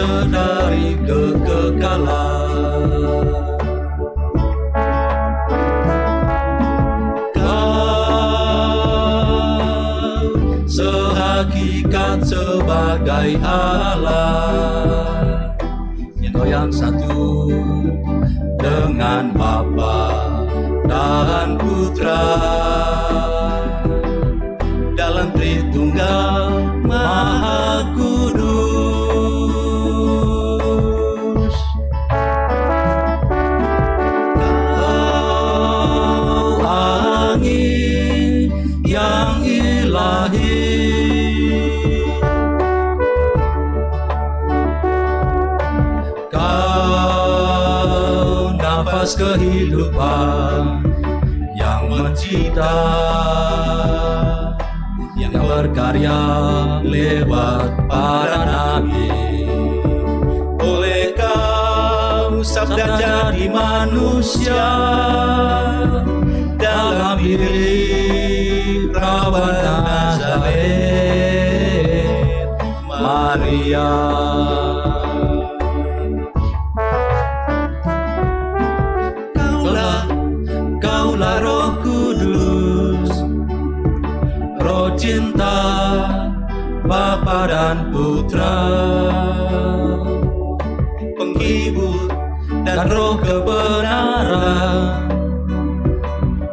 sedari kekekalan. Kau sehakikat sebagai Allah, Kau yang satu dengan Bapa dan Putra dalam Tritunggal Maha Kudus. Kau angin yang ilahi, Kau nafas kehidupan yang mencipta, yang berkarya lewat para nabi. Oleh Kau sabda jadi manusia dalam diri perawan Nazaret Maria. Kaulah Roh Kudus, Roh cinta Bapa dan Putra, penghibur dan Roh kebenaran,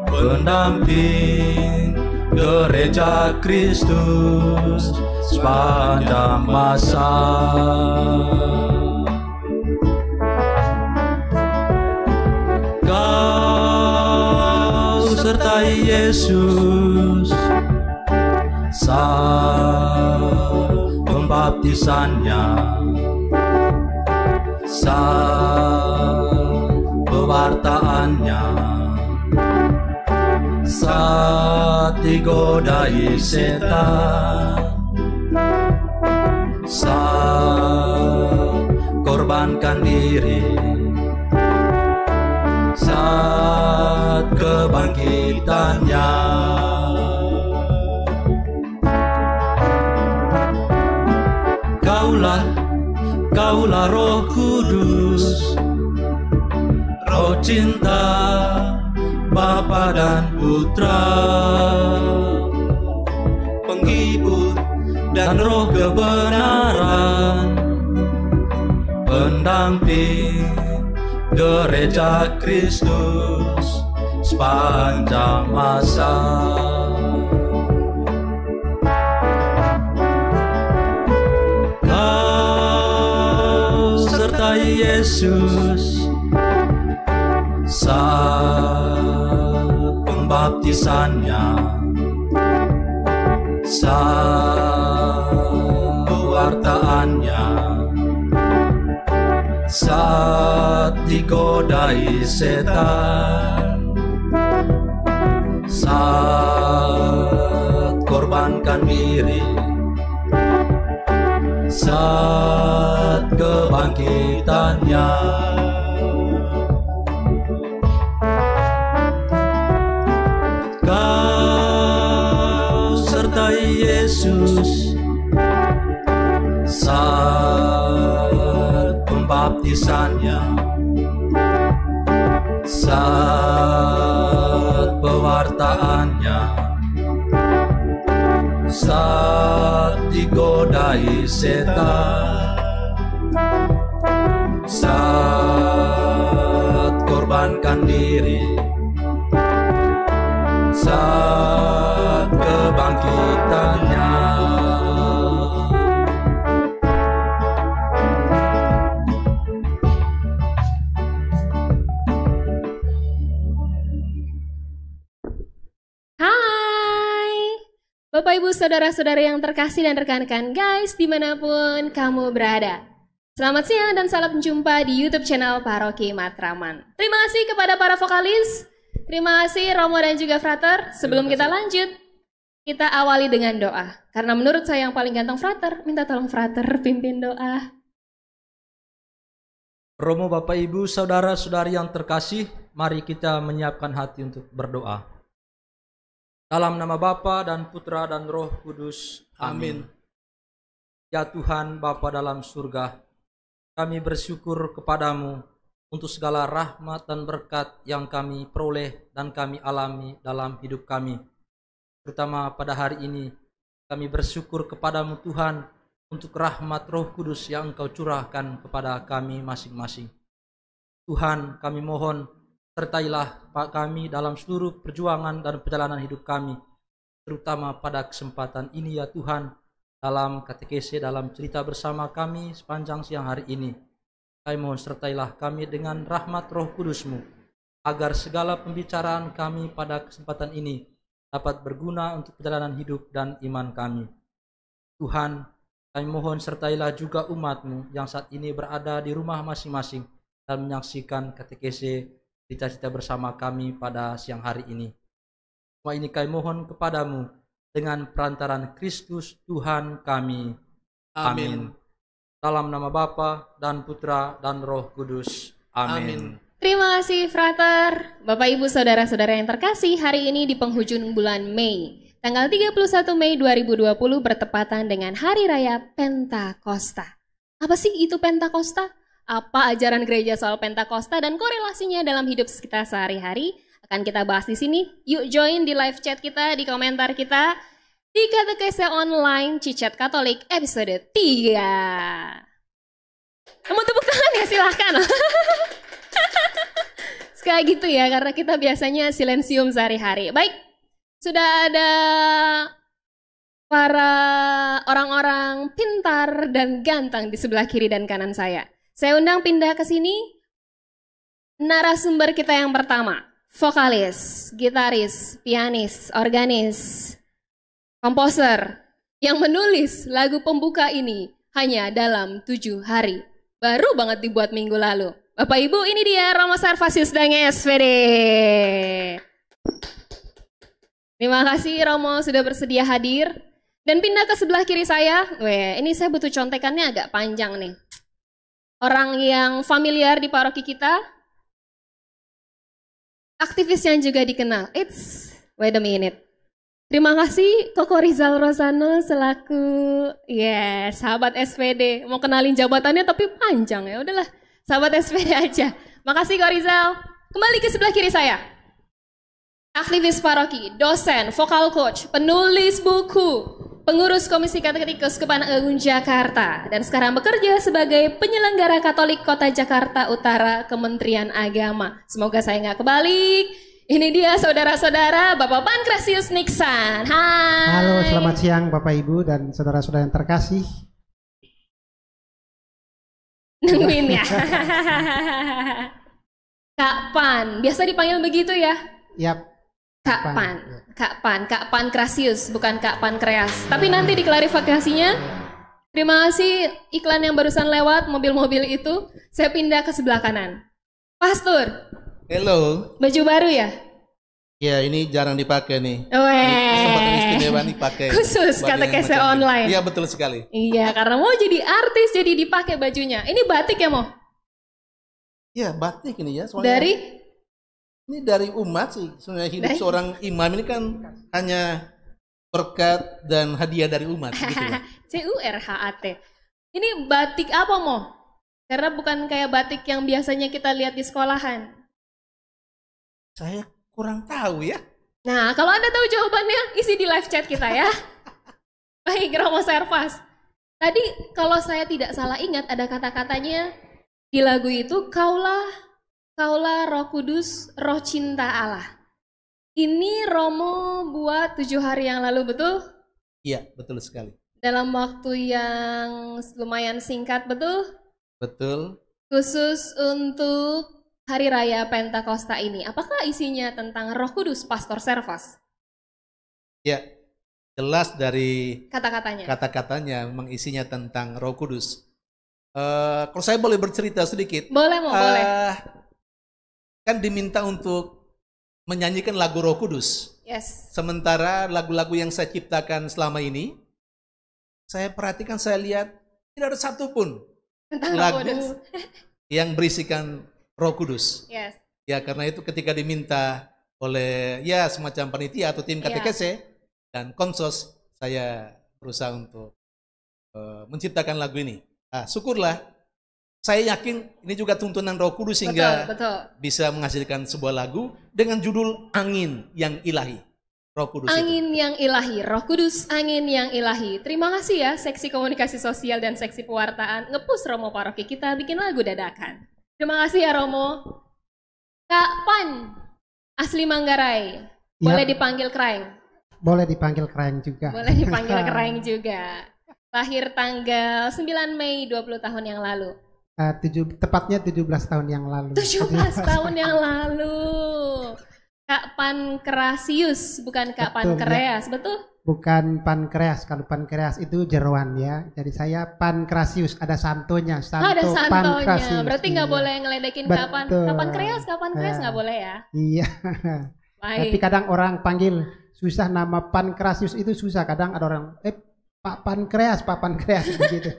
pendamping gereja Kristus sepanjang masa. Kau sertai Yesus saat pembaptisannya, saat pewartaannya, saat digodai setan, saat korbankan diri, saat kebangkitannya. Kaulah Roh Kudus, Roh cinta Bapa dan Putra, penghibur dan Roh kebenaran, pendamping gereja Kristus sepanjang masa. Yesus saat pembaptisannya, saat pewartaannya, saat digodai setan, saat korbankan diri, saat kebangkitannya. Kau sertai Yesus saat pembaptisannya, saat pewartaannya, saat digodai setan, saat korbankan diri, saat kebangkitannya. Bapak Ibu Saudara-saudara yang terkasih dan rekan-rekan guys dimanapun kamu berada. Selamat siang dan salam jumpa di YouTube channel Paroki Matraman. Terima kasih kepada para vokalis, terima kasih Romo dan juga Frater. Sebelum kita lanjut, kita awali dengan doa. Karena menurut saya yang paling ganteng Frater, minta tolong Frater pimpin doa. Romo, Bapak Ibu Saudara-saudari yang terkasih, mari kita menyiapkan hati untuk berdoa. Dalam nama Bapa dan Putra dan Roh Kudus. Amin. Ya Tuhan Bapa dalam surga, kami bersyukur kepadamu untuk segala rahmat dan berkat yang kami peroleh dan kami alami dalam hidup kami. Terutama pada hari ini, kami bersyukur kepadamu Tuhan untuk rahmat Roh Kudus yang Engkau curahkan kepada kami masing-masing. Tuhan, kami mohon sertailah Pak kami dalam seluruh perjuangan dan perjalanan hidup kami, terutama pada kesempatan ini ya Tuhan, dalam katekese, dalam cerita bersama kami sepanjang siang hari ini. Kami mohon sertailah kami dengan rahmat Roh Kudus-Mu, agar segala pembicaraan kami pada kesempatan ini dapat berguna untuk perjalanan hidup dan iman kami. Tuhan, kami mohon sertailah juga umat-Mu yang saat ini berada di rumah masing-masing dan menyaksikan katekese cerita-cerita bersama kami pada siang hari ini. Semua ini kami mohon kepadamu dengan perantaran Kristus Tuhan kami. Amin. Dalam nama Bapa dan Putra dan Roh Kudus. Amin. Terima kasih Frater. Bapak Ibu Saudara-saudara yang terkasih, hari ini di penghujung bulan Mei, tanggal 31 Mei 2020 bertepatan dengan Hari Raya Pentakosta. Apa sih itu Pentakosta? Apa ajaran gereja soal Pentakosta dan korelasinya dalam hidup kita sehari-hari? Akan kita bahas di sini. Yuk join di live chat kita, di komentar kita di Katekese Online Cicat Katolik episode 3. Mau tepuk tangan ya silahkan. Kayak gitu ya, karena kita biasanya silensium sehari-hari. Baik, sudah ada para orang-orang pintar dan ganteng di sebelah kiri dan kanan saya. Saya undang pindah ke sini narasumber kita yang pertama. Vokalis, gitaris, pianis, organis, komposer yang menulis lagu pembuka ini hanya dalam 7 hari. Baru banget dibuat minggu lalu. Bapak Ibu, ini dia Romo Servasius Dange SPD. Terima kasih Romo sudah bersedia hadir. Dan pindah ke sebelah kiri saya. Ini saya butuh contekannya agak panjang nih. Orang yang familiar di paroki kita. Aktivis yang juga dikenal. Wait a minute. Terima kasih Koko Rizal Rosano selaku sahabat SPD. Mau kenalin jabatannya tapi panjang ya. Udahlah, sahabat SPD aja. Makasih Koko Rizal. Kembali ke sebelah kiri saya. Aktivis paroki, dosen, vokal coach, penulis buku, pengurus Komisi Kateketikus Kepanan Agung Jakarta, dan sekarang bekerja sebagai penyelenggara Katolik Kota Jakarta Utara Kementerian Agama. Semoga saya nggak kebalik. Ini dia saudara-saudara Bapak Pankrasius Niksan. Hai. Halo, selamat siang Bapak Ibu dan saudara-saudara yang terkasih. Nungguin ya. Kak Pan, biasa dipanggil begitu ya? Yap. Kak Pankrasius, bukan Kak Pankreas. Tapi nanti diklarifikasinya. Terima kasih iklan yang barusan lewat, mobil-mobil itu. Saya pindah ke sebelah kanan. Pastor. Halo. Baju baru ya? Ya, ini jarang dipakai nih. Kesempatan istimewa dipakai. Khusus Katekese Online. Iya, betul sekali. Iya, karena mau jadi artis jadi dipakai bajunya. Ini batik ya, Mo? Iya, batik ini ya. Soalnya ini dari umat sih. Sebenarnya hidup seorang imam ini kan hanya berkat dan hadiah dari umat. Gitu ya. CURHAT. Ini batik apa, Mo? Karena bukan kayak batik yang biasanya kita lihat di sekolahan. Saya kurang tahu ya. Nah, kalau Anda tahu jawabannya, isi di live chat kita ya. Baik, Romo Servas. Tadi kalau saya tidak salah ingat ada kata-katanya di lagu itu, Kaulah Roh Kudus, Roh Cinta Allah. Ini Romo buat 7 hari yang lalu, betul? Iya, betul sekali. Dalam waktu yang lumayan singkat, betul? Betul. Khusus untuk Hari Raya Pentakosta ini. Apakah isinya tentang Roh Kudus, Pastor Servas? Ya, jelas dari kata-katanya memang isinya tentang Roh Kudus. Kalau saya boleh bercerita sedikit. Boleh, Mo, boleh. Kan diminta untuk menyanyikan lagu Roh Kudus. Yes. Sementara lagu-lagu yang saya ciptakan selama ini, saya perhatikan, saya lihat tidak ada satupun lagu yang berisikan Roh Kudus. Yes. Ya, karena itu ketika diminta oleh semacam panitia atau tim katekese dan konsos, saya berusaha untuk menciptakan lagu ini. Syukurlah saya yakin ini juga tuntunan Roh Kudus sehingga bisa menghasilkan sebuah lagu dengan judul Angin yang Ilahi. Roh Kudus Angin yang Ilahi, Roh Kudus, Angin yang Ilahi. Terima kasih ya Seksi Komunikasi Sosial dan Seksi Pewartaan nge-push Romo Paroki kita bikin lagu dadakan. Terima kasih ya Romo. Kak Pan, asli Manggarai, boleh dipanggil Kraeng? Boleh dipanggil Kraeng juga. Boleh dipanggil Kraeng juga. Lahir tanggal 9 Mei 20 tahun yang lalu. Tepatnya 17 tahun yang lalu. 17 tahun yang lalu. Kak Pankrasius, bukan Kak Pankreas, ya. Betul? Bukan Pankreas, kalau Pankreas itu jeroan ya. Jadi saya Pankrasius, ada santonya. Ada santonya, berarti nggak boleh ngeledekin Kak Pankreas nggak boleh ya? Iya. Tapi kadang orang panggil susah, nama Pankrasius itu susah. Kadang ada orang, Pak Pankreas begitu.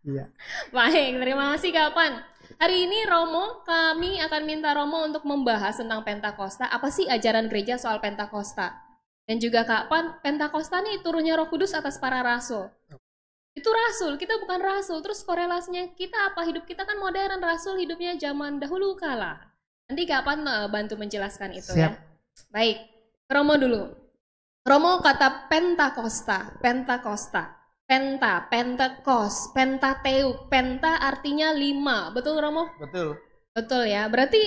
Iya. Baik, terima kasih Kak Pan. Hari ini Romo, kami akan minta Romo untuk membahas tentang Pentakosta. Apa sih ajaran gereja soal Pentakosta? Dan juga Kak Pan, Pentakosta nih turunnya Roh Kudus atas para rasul. Itu rasul, kita bukan rasul. Terus korelasinya kita apa? Hidup kita kan modern, rasul hidupnya zaman dahulu kala. Nanti Kak Pan bantu menjelaskan itu. Siap. Ya. Baik, Romo dulu. Romo kata Pentakosta. Pentakos, Pentateuk, Penta artinya 5, betul Romo? Betul. Betul ya, berarti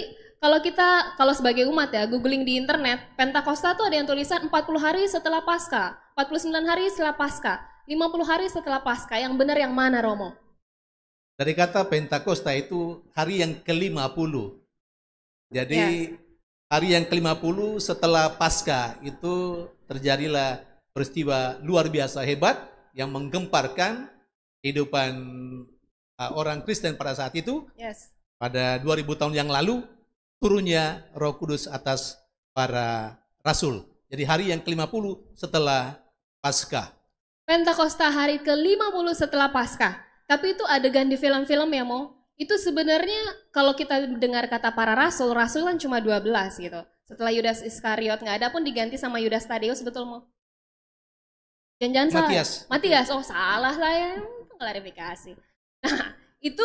kalau sebagai umat ya, googling di internet, Pentakosta tuh ada yang tulisan 40 hari setelah Paskah, 49 hari setelah Paskah, 50 hari setelah Paskah, yang benar yang mana Romo? Dari kata Pentakosta itu hari yang ke-50, jadi hari yang ke-50 setelah Paskah itu terjadilah peristiwa luar biasa hebat, yang menggemparkan kehidupan orang Kristen pada saat itu. Pada 2000 tahun yang lalu turunnya Roh Kudus atas para rasul. Jadi hari yang ke-50 setelah Paskah. Pentakosta hari ke-50 setelah Paskah. Tapi itu adegan di film-film ya Mo. Itu sebenarnya kalau kita dengar kata para rasul kan cuma 12 gitu. Setelah Yudas Iskariot nggak ada pun diganti sama Yudas Tadeus, betul Mo? Jangan Matias, oh salah saya, klarifikasi. Nah, itu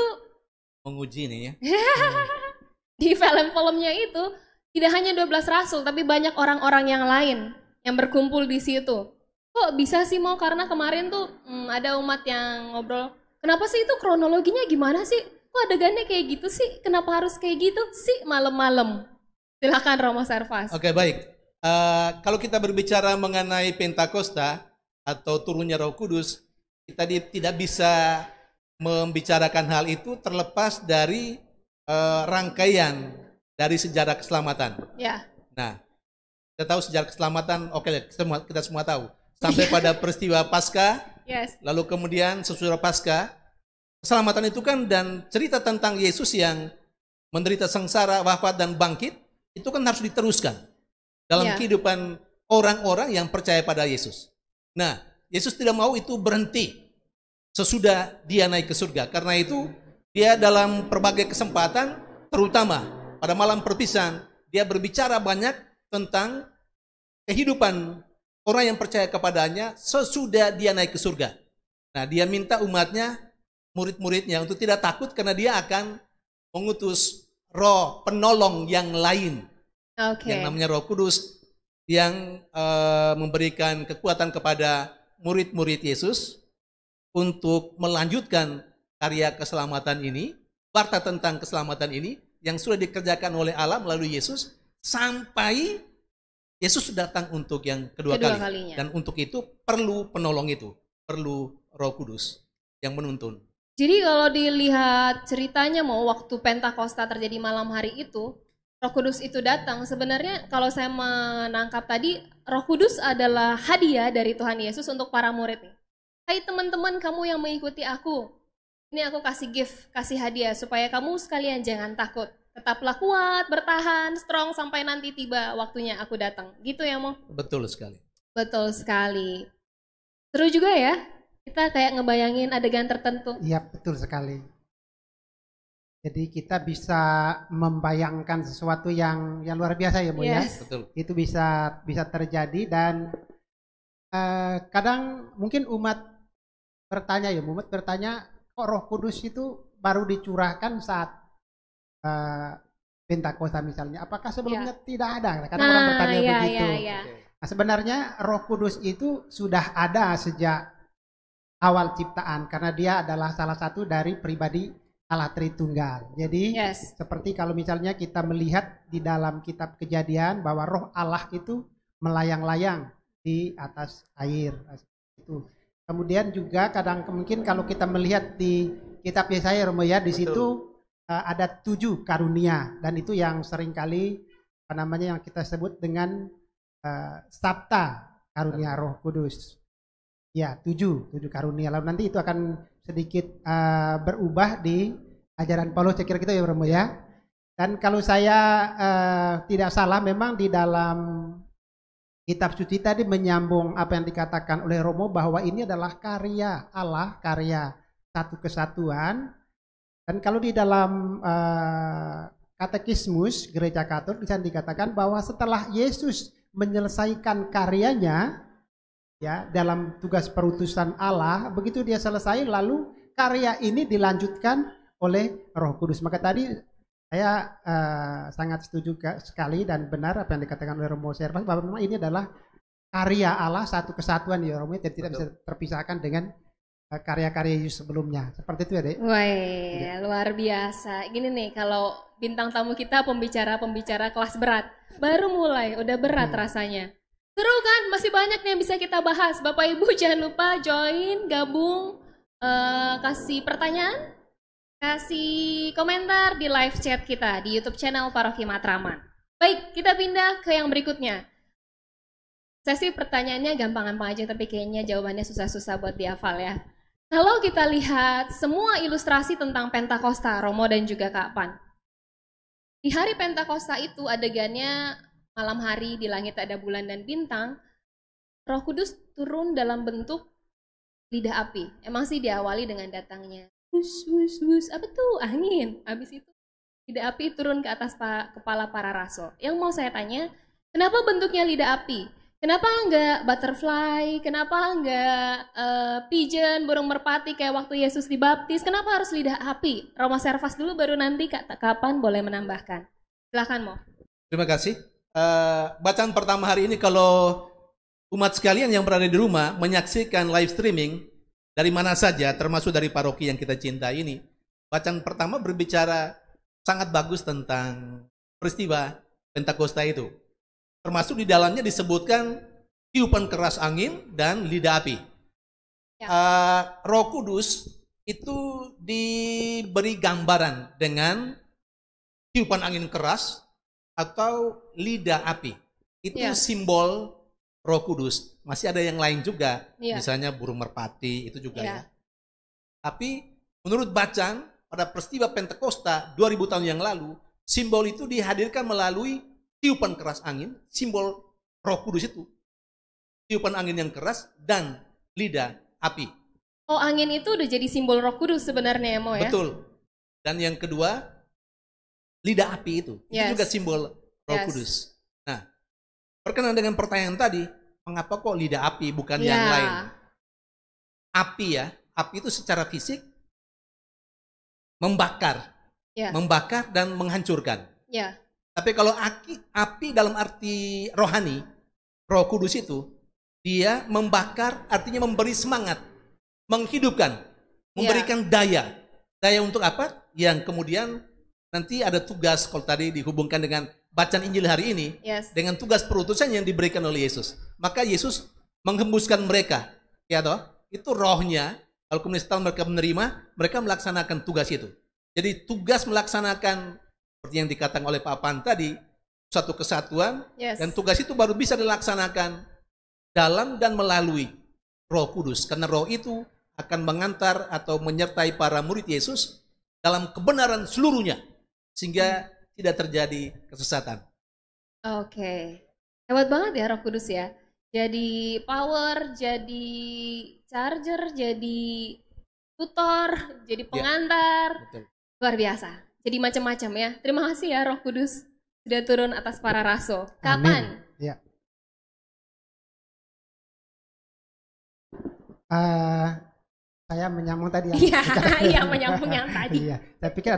menguji nih ya. Di film-filmnya itu tidak hanya 12 rasul, tapi banyak orang-orang yang lain yang berkumpul di situ. Kok bisa sih Mau? Karena kemarin tuh ada umat yang ngobrol, kenapa sih itu kronologinya gimana sih? Kok adegannya kayak gitu sih? Kenapa harus kayak gitu sih malam-malam? Silakan Romo Servas. Oke, baik. Kalau kita berbicara mengenai Pentakosta atau turunnya Roh Kudus, kita tidak bisa membicarakan hal itu terlepas dari rangkaian dari sejarah keselamatan. Ya. Nah, kita tahu sejarah keselamatan, kita semua tahu. Sampai pada peristiwa Paskah, lalu kemudian sesudah Paskah, keselamatan itu kan dan cerita tentang Yesus yang menderita sengsara, wafat dan bangkit, itu kan harus diteruskan dalam kehidupan orang-orang yang percaya pada Yesus. Nah, Yesus tidak mau itu berhenti sesudah dia naik ke surga. Karena itu, dia dalam berbagai kesempatan, terutama pada malam perpisahan, dia berbicara banyak tentang kehidupan orang yang percaya kepadanya sesudah dia naik ke surga. Nah, dia minta umatnya, murid-muridnya untuk tidak takut karena dia akan mengutus roh penolong yang lain. Yang namanya Roh Kudus, yang memberikan kekuatan kepada murid-murid Yesus untuk melanjutkan karya keselamatan ini, warta tentang keselamatan ini yang sudah dikerjakan oleh Allah melalui Yesus sampai Yesus datang untuk yang kedua kalinya. Dan untuk itu perlu penolong itu, perlu Roh Kudus yang menuntun. Jadi kalau dilihat ceritanya Mau, waktu Pentakosta terjadi malam hari itu, Roh Kudus itu datang, sebenarnya kalau saya menangkap tadi, Roh Kudus adalah hadiah dari Tuhan Yesus untuk para murid nih. Hai teman-teman kamu yang mengikuti aku, ini aku kasih gift, kasih hadiah supaya kamu sekalian jangan takut. Tetaplah kuat, bertahan, strong sampai nanti tiba waktunya aku datang. Gitu ya Mo? Betul sekali. Betul sekali. Seru juga ya, kita kayak ngebayangin adegan tertentu. Iya betul sekali. Jadi kita bisa membayangkan sesuatu yang luar biasa ya Bu ya. Betul. Itu bisa terjadi dan kadang mungkin umat bertanya kok Roh Kudus itu baru dicurahkan saat Pentakosta misalnya. Apakah sebelumnya tidak ada? Karena orang bertanya begitu. Nah, sebenarnya Roh Kudus itu sudah ada sejak awal ciptaan karena dia adalah salah satu dari pribadi Allah Tritunggal. Jadi seperti kalau misalnya kita melihat di dalam kitab Kejadian bahwa Roh Allah itu melayang-layang di atas air. Itu. Kemudian juga kadang mungkin kalau kita melihat di kitab Yesaya di situ ada 7 karunia dan itu yang seringkali yang kita sebut dengan sabta karunia Roh Kudus. Ya, 7 karunia. Lalu nanti itu akan sedikit berubah di ajaran Paulus, saya kira gitu ya Romo ya. Dan kalau saya tidak salah memang di dalam kitab suci tadi menyambung apa yang dikatakan oleh Romo bahwa ini adalah karya Allah, karya satu kesatuan. Dan kalau di dalam katekismus gereja Katolik bisa dikatakan bahwa setelah Yesus menyelesaikan karyanya ya dalam tugas perutusan Allah, begitu dia selesai lalu karya ini dilanjutkan oleh Roh Kudus. Maka tadi saya sangat setuju sekali dan benar apa yang dikatakan oleh Romo Servas bahwa memang ini adalah karya Allah satu kesatuan ya Romo, dan tidak bisa terpisahkan dengan karya-karya Yesus sebelumnya. Seperti itu ya Dek. Wah, luar biasa. Gini nih, kalau bintang tamu kita pembicara kelas berat, baru mulai udah berat rasanya. Seru kan? Masih banyak nih yang bisa kita bahas. Bapak Ibu jangan lupa join, gabung, kasih pertanyaan, kasih komentar di live chat kita di YouTube channel Paroki Matraman. Baik, kita pindah ke yang berikutnya. Sesi pertanyaannya gampang-gampang aja, tapi kayaknya jawabannya susah-susah buat dihafal ya. Kalau kita lihat semua ilustrasi tentang Pentakosta, Romo dan juga Kak Pan. Di hari Pentakosta itu adegannya malam hari di langit ada bulan dan bintang, Roh Kudus turun dalam bentuk lidah api. Emang sih diawali dengan datangnya apa tuh angin. Habis itu lidah api turun ke atas kepala para rasul. Yang mau saya tanya, kenapa bentuknya lidah api? Kenapa enggak butterfly? Kenapa enggak pigeon, burung merpati kayak waktu Yesus dibaptis? Kenapa harus lidah api? Romo Servas dulu baru nanti Kapan boleh menambahkan. Silakan Mo. Terima kasih. Bacaan pertama hari ini kalau umat sekalian yang berada di rumah menyaksikan live streaming dari mana saja termasuk dari paroki yang kita cintai ini, bacaan pertama berbicara sangat bagus tentang peristiwa Pentakosta itu. Termasuk di dalamnya disebutkan tiupan keras angin dan lidah api. Roh Kudus itu diberi gambaran dengan tiupan angin keras atau lidah api. Itu simbol Roh Kudus. Masih ada yang lain juga, misalnya burung merpati itu juga ya. Tapi menurut bacaan pada peristiwa Pentakosta 2000 tahun yang lalu, simbol itu dihadirkan melalui tiupan keras angin, simbol Roh Kudus itu. Tiupan angin yang keras dan lidah api. Oh, angin itu udah jadi simbol Roh Kudus sebenarnya ya, Mo ya? Betul. Dan yang kedua, lidah api itu. Itu juga simbol Roh Kudus. Nah, berkenaan dengan pertanyaan tadi, mengapa kok lidah api bukan yang lain? Api api itu secara fisik membakar. Membakar dan menghancurkan. Tapi kalau api dalam arti rohani, Roh Kudus itu, dia membakar artinya memberi semangat, menghidupkan, memberikan daya. Daya untuk apa? Yang kemudian nanti ada tugas, kalau tadi dihubungkan dengan bacaan Injil hari ini, dengan tugas perutusan yang diberikan oleh Yesus. Maka Yesus menghembuskan mereka, ya toh? Itu rohnya, kalau kemudian setelah mereka menerima, mereka melaksanakan tugas itu. Jadi tugas melaksanakan seperti yang dikatakan oleh Pak Pan tadi, satu kesatuan, dan tugas itu baru bisa dilaksanakan dalam dan melalui Roh Kudus. Karena Roh itu akan mengantar atau menyertai para murid Yesus dalam kebenaran seluruhnya, sehingga tidak terjadi kesesatan. Oke, hebat banget ya Roh Kudus ya. Jadi power, jadi charger, jadi tutor, jadi pengantar, luar biasa. Jadi macam-macam ya. Terima kasih ya Roh Kudus sudah turun atas para rasul. Kapan? Ya. Saya menyambung tadi. Iya, menyambung yang tadi. Iya, saya pikir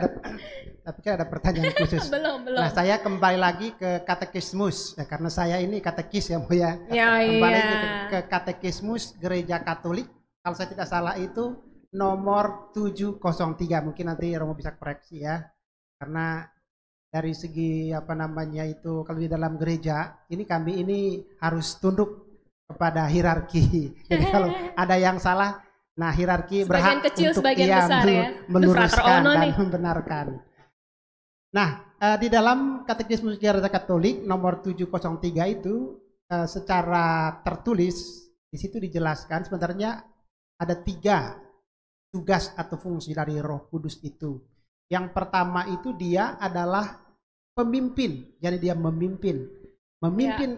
ada pertanyaan khusus. Belum. Nah, saya kembali lagi ke katekismus, ya, karena saya ini katekis ya Bu ya. Ya, kembali ke katekismus Gereja Katolik. Kalau saya tidak salah itu nomor 703. Mungkin nanti Romo bisa koreksi ya. Karena dari segi itu kalau di dalam gereja ini kami ini harus tunduk kepada hierarki. Jadi kalau ada yang salah, nah hierarki sebagian berhak kecil, untuk besar, ya? meluruskan dan membenarkan. Nah, di dalam Katekismus Gereja Katolik nomor 703 itu secara tertulis di situ dijelaskan sebenarnya ada 3 tugas atau fungsi dari Roh Kudus itu. Yang pertama itu dia adalah pemimpin, jadi dia memimpin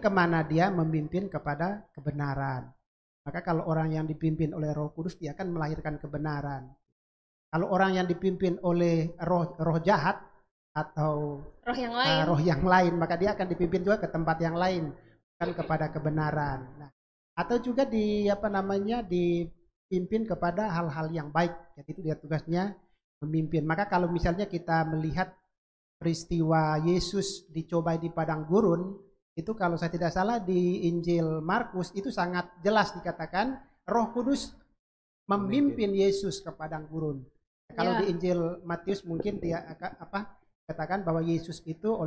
kemana dia? Memimpin kepada kebenaran. Maka kalau orang yang dipimpin oleh Roh Kudus dia akan melahirkan kebenaran. Kalau orang yang dipimpin oleh roh jahat atau roh yang lain, maka dia akan dipimpin juga ke tempat yang lain, bukan kepada kebenaran. Nah, atau juga dipimpin kepada hal-hal yang baik. Jadi itu dia tugasnya memimpin. Maka kalau misalnya kita melihat peristiwa Yesus dicobai di padang gurun, itu kalau saya tidak salah di Injil Markus itu sangat jelas dikatakan Roh Kudus memimpin Yesus ke padang gurun. Kalau di Injil Matius mungkin dia katakan bahwa Yesus itu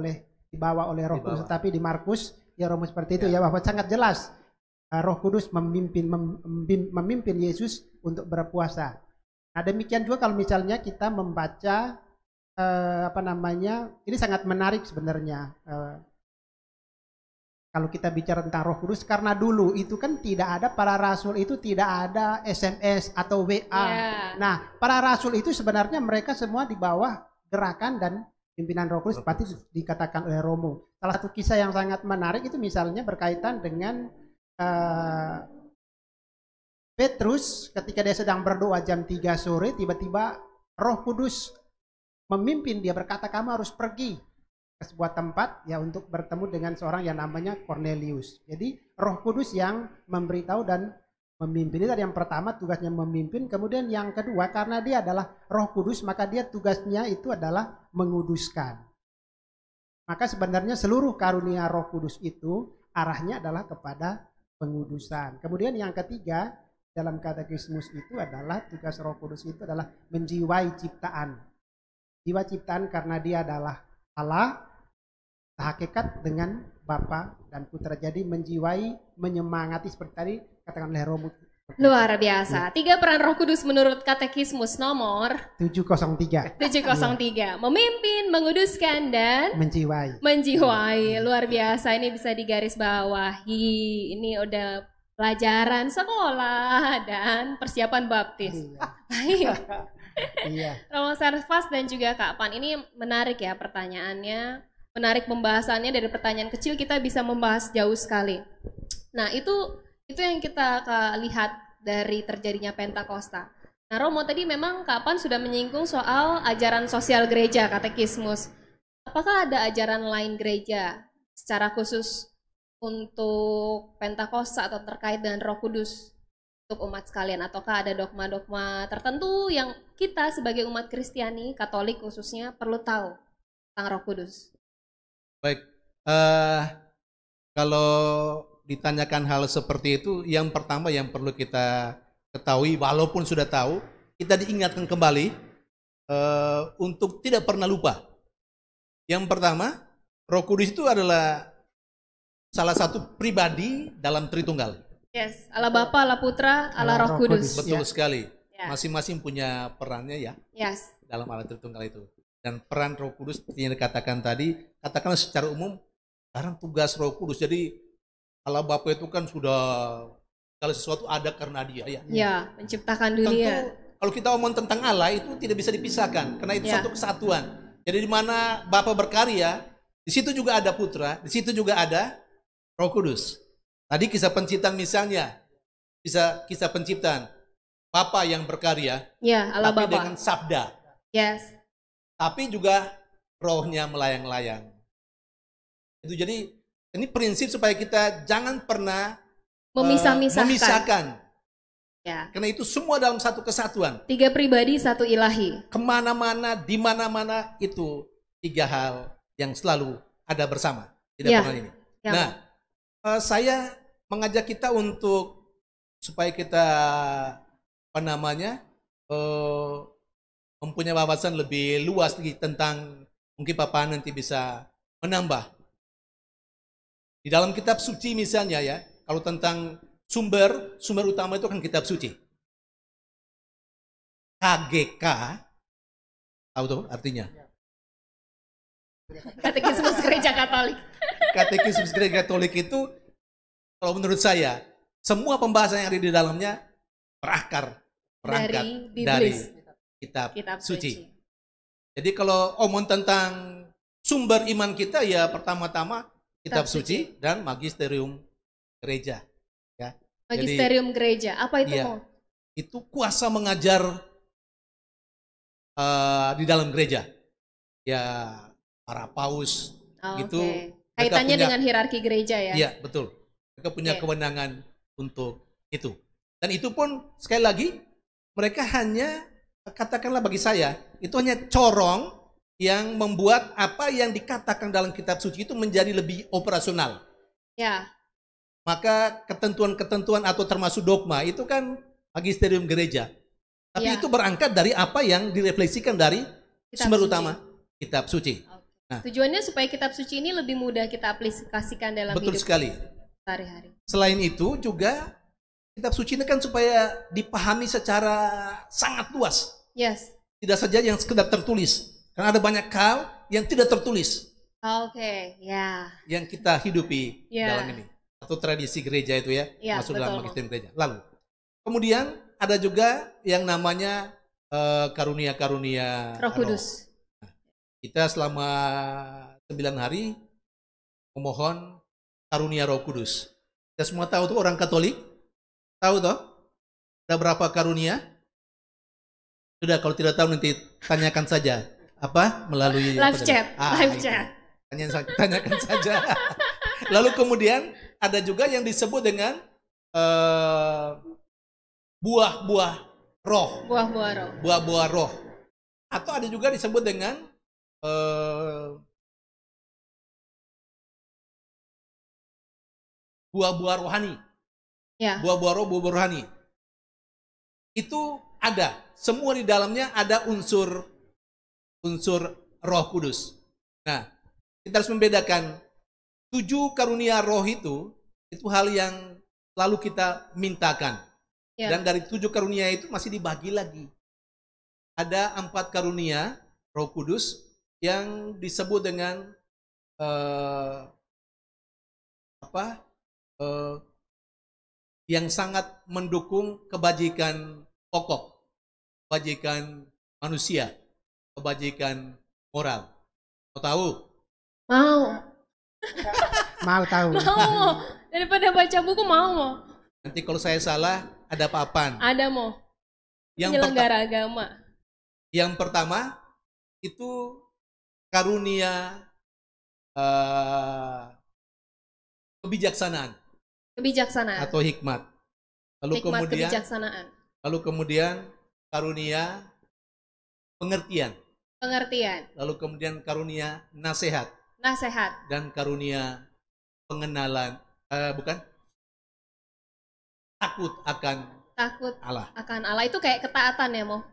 dibawa oleh Roh Kudus, tapi di Markus ya Romo seperti itu ya, bahwa sangat jelas Roh Kudus memimpin Yesus untuk berpuasa. Nah, demikian juga kalau misalnya kita membaca ini sangat menarik sebenarnya. Kalau kita bicara tentang Roh Kudus, karena dulu itu kan tidak ada, para rasul itu tidak ada SMS atau WA. Nah, para rasul itu sebenarnya mereka semua di bawah gerakan dan pimpinan Roh Kudus seperti dikatakan oleh Romo. Salah satu kisah yang sangat menarik itu misalnya berkaitan dengan Petrus ketika dia sedang berdoa jam 3 sore, tiba-tiba Roh Kudus memimpin dia, berkata kamu harus pergi ke sebuah tempat ya untuk bertemu dengan seorang yang namanya Cornelius. Jadi Roh Kudus yang memberitahu dan memimpin. Itu yang pertama, tugasnya memimpin. Kemudian yang kedua, karena dia adalah Roh Kudus, maka dia tugasnya itu adalah menguduskan. Maka sebenarnya seluruh karunia Roh Kudus itu arahnya adalah kepada pengudusan. Kemudian yang ketiga dalam katekismus itu adalah tugas Roh Kudus itu adalah menjiwai ciptaan. Jiwa ciptaan karena dia adalah Allah, hakikat dengan Bapa dan Putra. Jadi menjiwai, menyemangati seperti tadi katakan oleh Romo. Luar biasa. 3 peran Roh Kudus menurut katekismus nomor 703. Memimpin, menguduskan dan menjiwai. Luar biasa, ini bisa digarisbawahi. Ini udah pelajaran sekolah dan persiapan baptis. Baik. Romo Servas dan juga Kak Pan, ini menarik ya pertanyaannya. Menarik pembahasannya, dari pertanyaan kecil kita bisa membahas jauh sekali. Nah, itu yang kita lihat dari terjadinya Pentakosta. Nah, Romo tadi memang Kak Pan sudah menyinggung soal ajaran sosial gereja, katekismus. Apakah ada ajaran lain gereja secara khusus untuk Pentakosta atau terkait dengan Roh Kudus untuk umat sekalian? Ataukah ada dogma-dogma tertentu yang kita sebagai umat Kristiani, Katolik khususnya, perlu tahu tentang Roh Kudus? Baik, kalau ditanyakan hal seperti itu, yang pertama yang perlu kita ketahui, walaupun sudah tahu, kita diingatkan kembali untuk tidak pernah lupa. Yang pertama, Roh Kudus itu adalah salah satu pribadi dalam Tritunggal. Yes, Allah Bapa, Allah Putra, Allah Roh Kudus. Betul sekali. Masing-masing punya perannya ya. Yes. Dalam Allah Tritunggal itu. Dan peran Roh Kudus yang dikatakan tadi, katakanlah secara umum, sekarang tugas Roh Kudus. Jadi Allah Bapa itu kan sudah segala sesuatu ada karena dia ya. Ya, menciptakan dunia. Tentu kalau kita omong tentang Allah itu tidak bisa dipisahkan karena itu satu kesatuan. Jadi di mana Bapa berkarya, di situ juga ada Putra, di situ juga ada Roh Kudus. Tadi kisah penciptaan misalnya, kisah penciptaan Bapa yang berkarya, Allah tapi Bapa dengan sabda. Yes. Tapi juga rohnya melayang-layang. Itu jadi ini prinsip supaya kita jangan pernah memisahkan Ya. Karena itu semua dalam satu kesatuan. 3 pribadi, 1 ilahi. Kemana-mana, di mana-mana itu 3 hal yang selalu ada bersama. Tidak pernah ini. Ya, nah, saya mengajak kita untuk supaya kita mempunyai wawasan lebih luas lagi tentang, mungkin Papa nanti bisa menambah. Di dalam kitab suci misalnya ya, kalau tentang sumber utama itu kan kitab suci. KGK, tahu tuh artinya? Katekismus Gereja Katolik. Katekismus Gereja Katolik itu, kalau menurut saya, semua pembahasan yang ada di dalamnya berangkat dari kitab suci. Jadi kalau omong tentang sumber iman kita ya pertama-tama kitab suci dan magisterium gereja. Ya. Magisterium gereja, apa itu? Ya, itu kuasa mengajar di dalam gereja. Ya, para paus itu kaitannya dengan hierarki gereja ya. Iya, betul. Mereka punya kewenangan untuk itu. Dan itu pun sekali lagi mereka hanya, katakanlah bagi saya, itu hanya corong yang membuat apa yang dikatakan dalam kitab suci itu menjadi lebih operasional. Ya. Maka ketentuan-ketentuan atau termasuk dogma itu kan magisterium gereja. Tapi itu berangkat dari apa yang direfleksikan dari sumber utama kitab suci. Nah, tujuannya supaya kitab suci ini lebih mudah kita aplikasikan dalam betul hidup sekali. sehari-hari. Selain itu juga kitab suci ini kan supaya dipahami secara sangat luas. Yes. Tidak saja yang sekedar tertulis. Karena ada banyak hal yang tidak tertulis. Yang kita hidupi dalam ini. Atau tradisi gereja itu ya, masuk dalam magisterium gereja. Lalu, kemudian ada juga yang namanya karunia-karunia Roh Kudus. Nah, kita selama 9 hari memohon karunia Roh Kudus. Kita semua tahu tuh orang Katolik, tahu toh? Ada berapa karunia? Sudah, kalau tidak tahu nanti tanyakan saja. Apa? Melalui live chat. Tanyakan saja. Lalu kemudian ada juga yang disebut dengan buah-buah roh. Buah-buah roh. Atau ada juga disebut dengan buah-buah rohani. Ya. Buah-buah roh, buah-buah rohani. Itu ada. Semua di dalamnya ada unsur Roh Kudus. Nah, kita harus membedakan 7 karunia roh itu hal yang selalu kita mintakan. Ya. Dan dari 7 karunia itu masih dibagi lagi. Ada 4 karunia Roh Kudus yang disebut dengan yang sangat mendukung kebajikan pokok, kebajikan manusia, kebajikan moral. Mau tahu? Mau tahu. Mau. Daripada baca buku mau. Nanti kalau saya salah ada papan. Ada mau. Penyelenggara agama. Yang pertama itu karunia kebijaksanaan. Atau hikmat. Kebijaksanaan. Lalu kemudian karunia pengertian. Lalu kemudian karunia nasihat. Dan karunia pengenalan, takut akan Allah. Itu kayak ketaatan ya, Mo?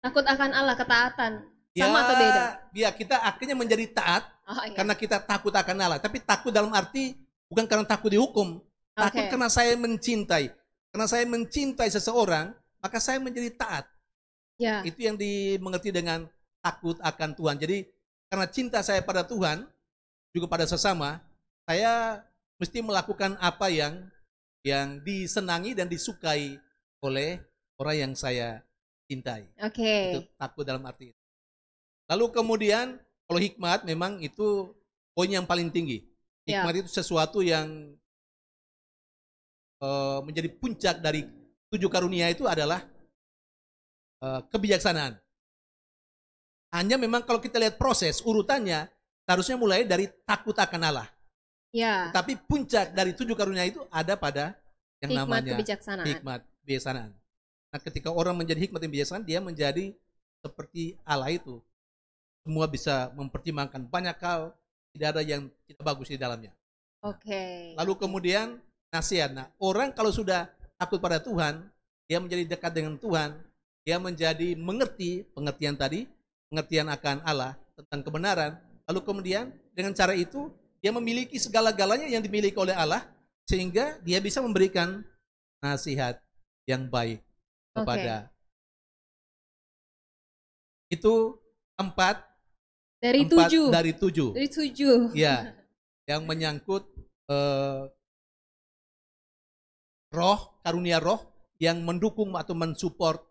Takut akan Allah, ketaatan. Sama atau beda? Ya, kita akhirnya menjadi taat karena kita takut akan Allah. Tapi takut dalam arti bukan karena takut dihukum. Takut karena saya mencintai. Karena saya mencintai seseorang, maka saya menjadi taat. Ya. Itu yang dimengerti dengan takut akan Tuhan. Jadi karena cinta saya pada Tuhan, juga pada sesama, saya mesti melakukan apa yang disenangi dan disukai oleh orang yang saya cintai. Itu takut dalam arti itu. Lalu kemudian kalau hikmat memang itu poin yang paling tinggi. Hikmat itu sesuatu yang menjadi puncak dari 7 karunia itu adalah kebijaksanaan. Hanya memang kalau kita lihat proses urutannya harusnya mulai dari takut akan Allah. Ya. Tapi puncak dari 7 karunia itu ada pada yang namanya kebijaksanaan. hikmat kebijaksanaan. Nah, ketika orang menjadi hikmat dan bijaksanaan, dia menjadi seperti Allah itu. Semua bisa mempertimbangkan banyak hal, tidak ada yang tidak bagus di dalamnya. Oke. Lalu kemudian nasihat. Nah, orang kalau sudah takut pada Tuhan, dia menjadi dekat dengan Tuhan, dia menjadi mengerti pengertian tadi, pengertian akan Allah tentang kebenaran. Lalu kemudian dengan cara itu dia memiliki segala-galanya yang dimiliki oleh Allah, sehingga dia bisa memberikan nasihat yang baik kepada. Itu 4 dari 7. Dari 7. Dari 7. Ya, yang menyangkut roh, karunia roh yang mendukung atau mensupport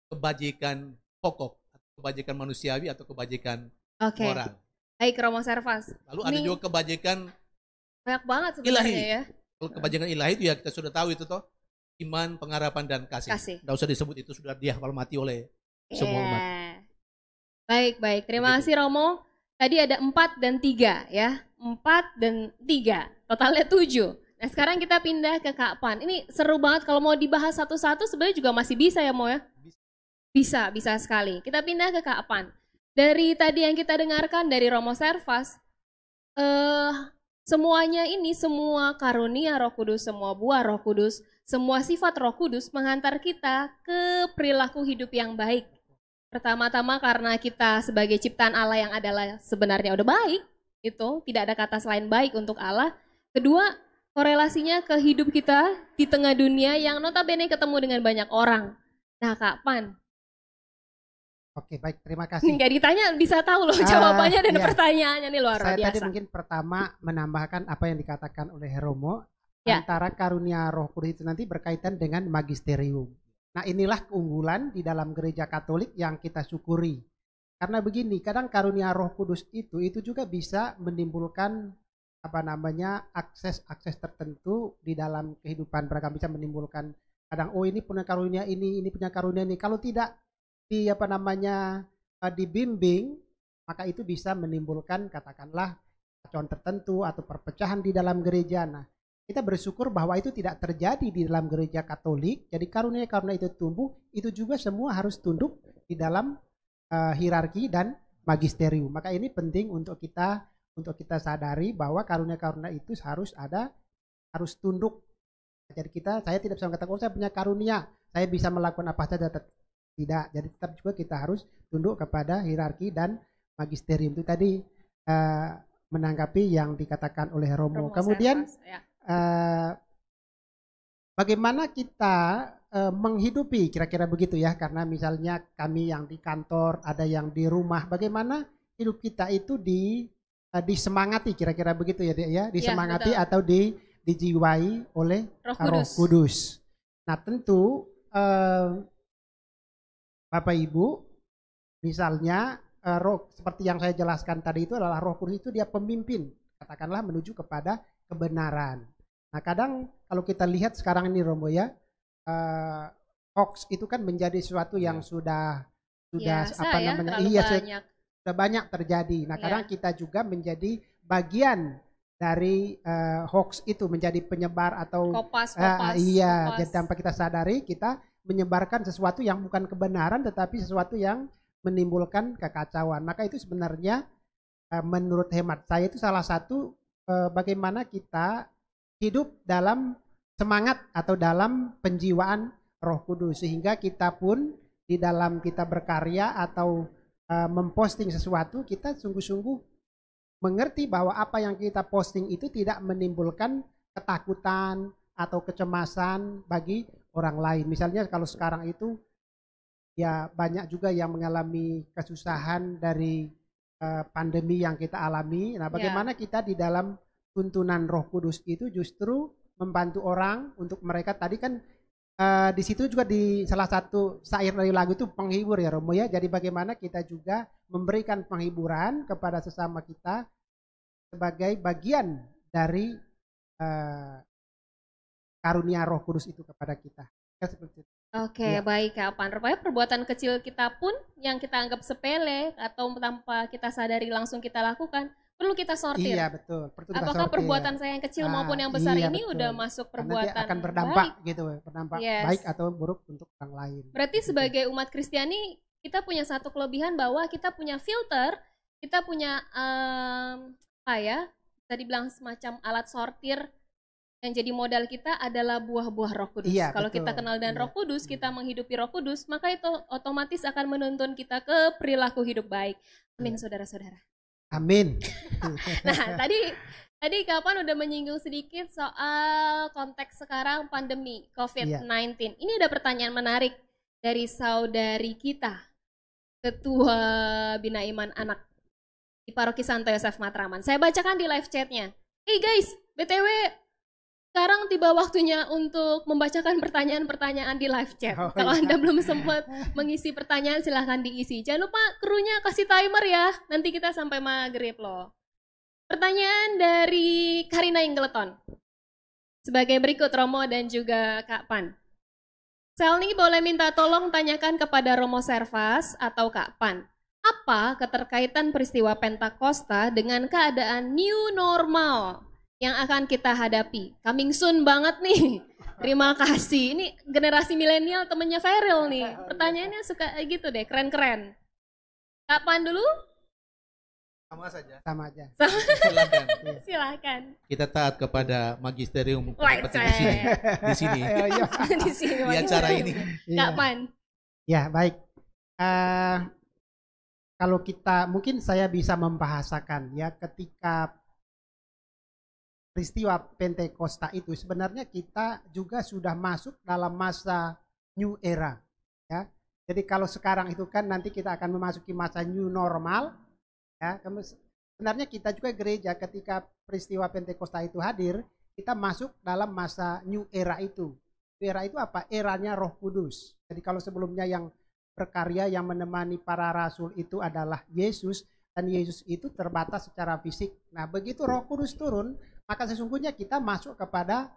kebajikan pokok, atau kebajikan manusiawi atau kebajikan moral. Baik, Romo Servas. Lalu ada juga kebajikan banyak banget sebenarnya ya. Kalau kebajikan ilahi itu ya kita sudah tahu itu toh, iman, pengharapan dan kasih. Tidak usah disebut, itu sudah dihafal mati oleh semua umat. Baik. Terima kasih Romo. Tadi ada 4 dan 3 ya. 4 dan 3. Totalnya 7. Nah sekarang kita pindah ke Kak Pan. Ini seru banget, kalau mau dibahas satu-satu sebenarnya juga masih bisa ya Mo ya? Bisa sekali. Kita pindah ke Kak Pan. Dari tadi yang kita dengarkan dari Romo Servas, semuanya ini, semua karunia Roh Kudus, semua buah Roh Kudus, semua sifat Roh Kudus menghantar kita ke perilaku hidup yang baik. Pertama-tama karena kita sebagai ciptaan Allah yang adalah sebenarnya udah baik, itu tidak ada kata selain baik untuk Allah. Kedua, korelasinya ke hidup kita di tengah dunia yang notabene ketemu dengan banyak orang. Nah Kak Pan. Oke, baik, terima kasih. Nggak ditanya bisa tahu loh jawabannya dan pertanyaannya nih luar biasa. Saya tadi mungkin pertama menambahkan apa yang dikatakan oleh Romo, antara karunia Roh Kudus itu nanti berkaitan dengan magisterium. Nah inilah keunggulan di dalam gereja Katolik yang kita syukuri. Karena begini, kadang karunia Roh Kudus itu juga bisa menimbulkan akses tertentu di dalam kehidupan beragama, bisa menimbulkan kadang ini punya karunia ini punya karunia ini. Kalau tidak dibimbing, maka itu bisa menimbulkan katakanlah kacauan tertentu atau perpecahan di dalam gereja. Nah, kita bersyukur bahwa itu tidak terjadi di dalam gereja Katolik. Jadi karunia itu tumbuh, itu juga semua harus tunduk di dalam hierarki dan magisterium. Maka ini penting untuk kita sadari bahwa karunia itu harus tunduk. Jadi saya tidak bisa mengatakan saya punya karunia, saya bisa melakukan apa saja. Tidak, jadi tetap juga kita harus tunduk kepada hierarki dan magisterium. Itu tadi menanggapi yang dikatakan oleh Romo. Kemudian bagaimana kita menghidupi, kira-kira begitu ya, karena misalnya kami yang di kantor, ada yang di rumah, bagaimana hidup kita itu disemangati, kira-kira begitu ya Dek ya, disemangati atau dijiwai oleh Roh Kudus. Nah tentu Bapak Ibu, misalnya seperti yang saya jelaskan tadi itu adalah Roh Kudus itu dia pemimpin, katakanlah menuju kepada kebenaran. Nah kadang kalau kita lihat sekarang ini Romo ya, hoax itu kan menjadi sesuatu yang sudah banyak terjadi. Nah kadang kita juga menjadi bagian dari hoax itu, menjadi penyebar atau kopas. Jadi tanpa kita sadari kita menyebarkan sesuatu yang bukan kebenaran tetapi sesuatu yang menimbulkan kekacauan. Maka itu sebenarnya menurut hemat saya itu salah satu bagaimana kita hidup dalam semangat atau dalam penjiwaan Roh Kudus, sehingga kita pun di dalam kita berkarya atau memposting sesuatu, kita sungguh-sungguh mengerti bahwa apa yang kita posting itu tidak menimbulkan ketakutan atau kecemasan bagi orang lain. Misalnya kalau sekarang itu ya banyak juga yang mengalami kesusahan dari pandemi yang kita alami. Nah, bagaimana kita di dalam tuntunan Roh Kudus itu justru membantu orang untuk mereka tadi kan di situ juga di salah satu syair dari lagu itu penghibur ya Romo ya. Jadi bagaimana kita juga memberikan penghiburan kepada sesama kita sebagai bagian dari karunia Roh Kudus itu kepada kita. Oke, baik Kak Pan. Rupanya perbuatan kecil kita pun yang kita anggap sepele atau tanpa kita sadari langsung kita lakukan perlu kita sortir. Iya betul. Apakah perbuatan saya yang kecil maupun yang besar ini betul. Udah masuk perbuatan akan berdampak baik. Gitu, berdampak baik atau buruk untuk orang lain. Berarti sebagai umat Kristiani kita punya satu kelebihan bahwa kita punya filter, kita punya bisa dibilang semacam alat sortir yang jadi modal kita adalah buah-buah Roh Kudus. Iya, kalau kita kenal dan Roh Kudus, kita menghidupi Roh Kudus, maka itu otomatis akan menuntun kita ke perilaku hidup baik. Amin, saudara-saudara. Amin. Nah, tadi kapan udah menyinggung sedikit soal konteks sekarang pandemi COVID-19. Iya. Ini ada pertanyaan menarik dari saudari kita, Ketua Bina Iman Anak di Paroki Santo Yosef Matraman. Saya bacakan di live chatnya. Hey guys, BTW sekarang tiba waktunya untuk membacakan pertanyaan-pertanyaan di live chat. Kalau Anda belum sempat mengisi pertanyaan silahkan diisi. Jangan lupa krunya kasih timer ya, nanti kita sampai maghrib loh. Pertanyaan dari Karina Inggleton. Sebagai berikut Romo dan juga Kak Pan. Selni boleh minta tolong tanyakan kepada Romo Servas atau Kak Pan. Apa keterkaitan peristiwa Pentakosta dengan keadaan new normal yang akan kita hadapi? Coming soon banget nih. Terima kasih. Ini generasi milenial temennya Feril nih. Pertanyaannya suka gitu deh, keren-keren. Kapan dulu? Sama saja. Sama aja. Silakan. Silakan. Kita taat kepada magisterium di sini. Di sini. Di acara ini. Kapan? Ya, baik. Kalau kita, mungkin saya bisa membahasakan ya, ketika peristiwa Pentakosta itu sebenarnya kita juga sudah masuk dalam masa new era ya. Jadi kalau sekarang itu kan nanti kita akan memasuki masa new normal ya. Sebenarnya kita juga gereja ketika peristiwa Pentakosta itu hadir, kita masuk dalam masa new era itu. Era itu apa? Eranya Roh Kudus. Jadi kalau sebelumnya yang berkarya yang menemani para rasul itu adalah Yesus, dan Yesus itu terbatas secara fisik. Nah, begitu Roh Kudus turun, maka sesungguhnya kita masuk kepada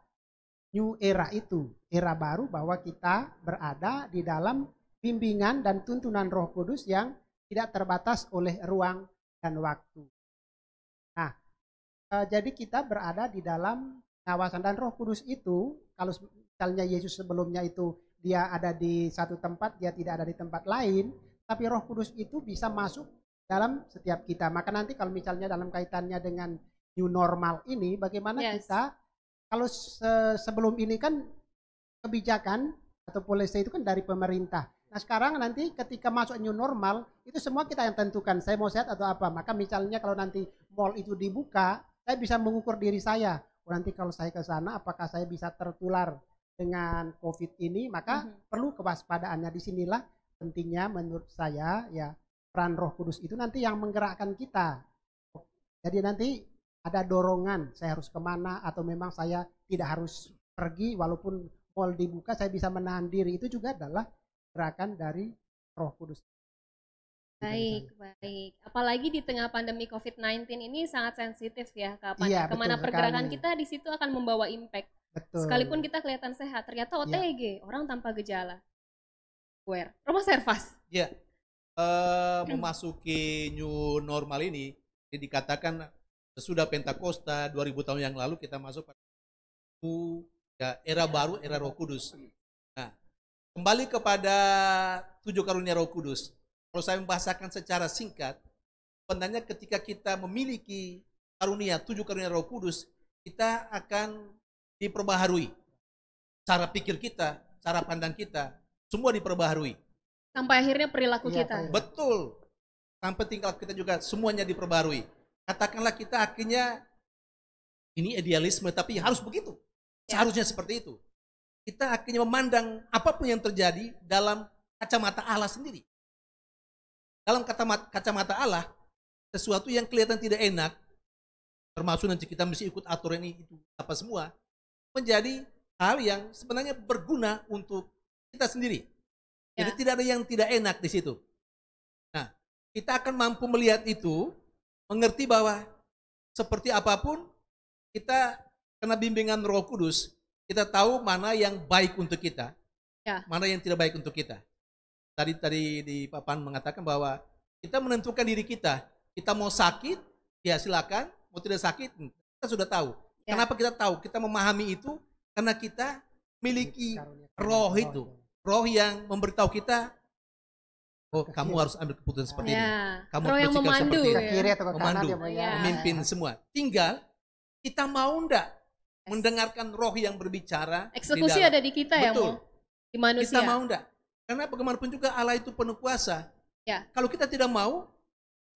new era itu. Era baru bahwa kita berada di dalam bimbingan dan tuntunan Roh Kudus yang tidak terbatas oleh ruang dan waktu. Nah, jadi kita berada di dalam kawasan, dan Roh Kudus itu, kalau misalnya Yesus sebelumnya itu dia ada di satu tempat, dia tidak ada di tempat lain, tapi Roh Kudus itu bisa masuk dalam setiap kita. Maka nanti kalau misalnya dalam kaitannya dengan new normal ini, bagaimana kita, kalau sebelum ini kan kebijakan atau polisi itu kan dari pemerintah. Nah sekarang nanti ketika masuk new normal, itu semua kita yang tentukan, saya mau sehat atau apa. Maka misalnya kalau nanti mall itu dibuka, saya bisa mengukur diri saya. Nanti kalau saya ke sana, apakah saya bisa tertular dengan COVID ini? Maka perlu kewaspadaannya. Disinilah pentingnya menurut saya ya, peran Roh Kudus itu nanti yang menggerakkan kita. Jadi nanti ada dorongan, saya harus kemana, atau memang saya tidak harus pergi walaupun mall dibuka, saya bisa menahan diri. Itu juga adalah gerakan dari Roh Kudus. Baik, baik. Apalagi di tengah pandemi COVID-19 ini sangat sensitif ya, Kapan? Iya, kemana pergerakan kita di situ akan membawa impact. Betul. Sekalipun kita kelihatan sehat, ternyata OTG, orang tanpa gejala. Romo Servas. Ya, memasuki new normal ini dikatakan sesudah Pentakosta 2000 tahun yang lalu kita masuk pada era baru, era Roh Kudus. Nah, kembali kepada 7 karunia Roh Kudus. Kalau saya membahasakan secara singkat, sebenarnya ketika kita memiliki karunia 7 karunia Roh Kudus, kita akan diperbaharui. Cara pikir kita, cara pandang kita, semua diperbaharui. Sampai akhirnya perilaku kita. Betul. Sampai tingkat kita juga semuanya diperbaharui. Katakanlah kita akhirnya, ini idealisme tapi harus begitu. Seharusnya seperti itu. Kita akhirnya memandang apapun yang terjadi dalam kacamata Allah sendiri. Dalam kacamata Allah, sesuatu yang kelihatan tidak enak, termasuk nanti kita mesti ikut aturan ini, itu apa semua, menjadi hal yang sebenarnya berguna untuk kita sendiri. Jadi tidak ada yang tidak enak di situ. Nah, kita akan mampu melihat itu, mengerti bahwa seperti apapun, kita kena bimbingan Roh Kudus, kita tahu mana yang baik untuk kita, mana yang tidak baik untuk kita. Tadi di Papan mengatakan bahwa kita menentukan diri kita mau sakit, di ya silakan. Mau tidak sakit, kita sudah tahu. Kenapa kita tahu? Kita memahami itu karena kita miliki roh itu. Roh yang memberitahu kita, oh kamu harus ambil keputusan seperti ini. Kamu roh harus yang memandu, seperti ini. Kiri atau ke kanan, Memandu, memimpin semua. Tinggal kita mau enggak mendengarkan roh yang berbicara. Eksekusi ada di kita ya, betul. Di manusia. Kita mau enggak? Karena bagaimanapun juga Allah itu penuh kuasa. Kalau kita tidak mau,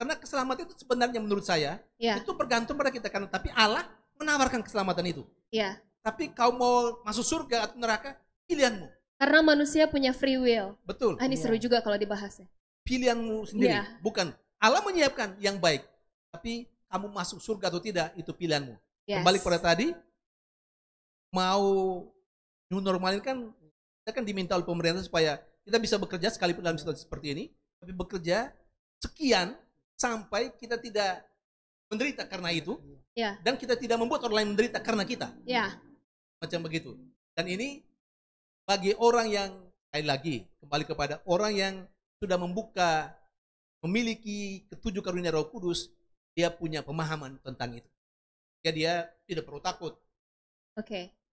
karena keselamatan itu sebenarnya menurut saya itu bergantung pada kita, karena tapi Allah menawarkan keselamatan itu. Tapi kau mau masuk surga atau neraka, pilihanmu. Karena manusia punya free will. Betul. Ini seru juga kalau dibahas ya. Pilihanmu sendiri, bukan Allah menyiapkan yang baik, tapi kamu masuk surga atau tidak itu pilihanmu. Kembali pada tadi, mau new normal ini kan kita kan diminta oleh pemerintah supaya kita bisa bekerja sekalipun dalam situasi seperti ini, tapi bekerja sekian sampai kita tidak menderita karena itu, dan kita tidak membuat orang lain menderita karena kita. Macam begitu. Dan ini bagi orang yang, sekali lagi, kembali kepada orang yang sudah memiliki ketujuh karunia Roh Kudus, dia punya pemahaman tentang itu. Dia tidak perlu takut.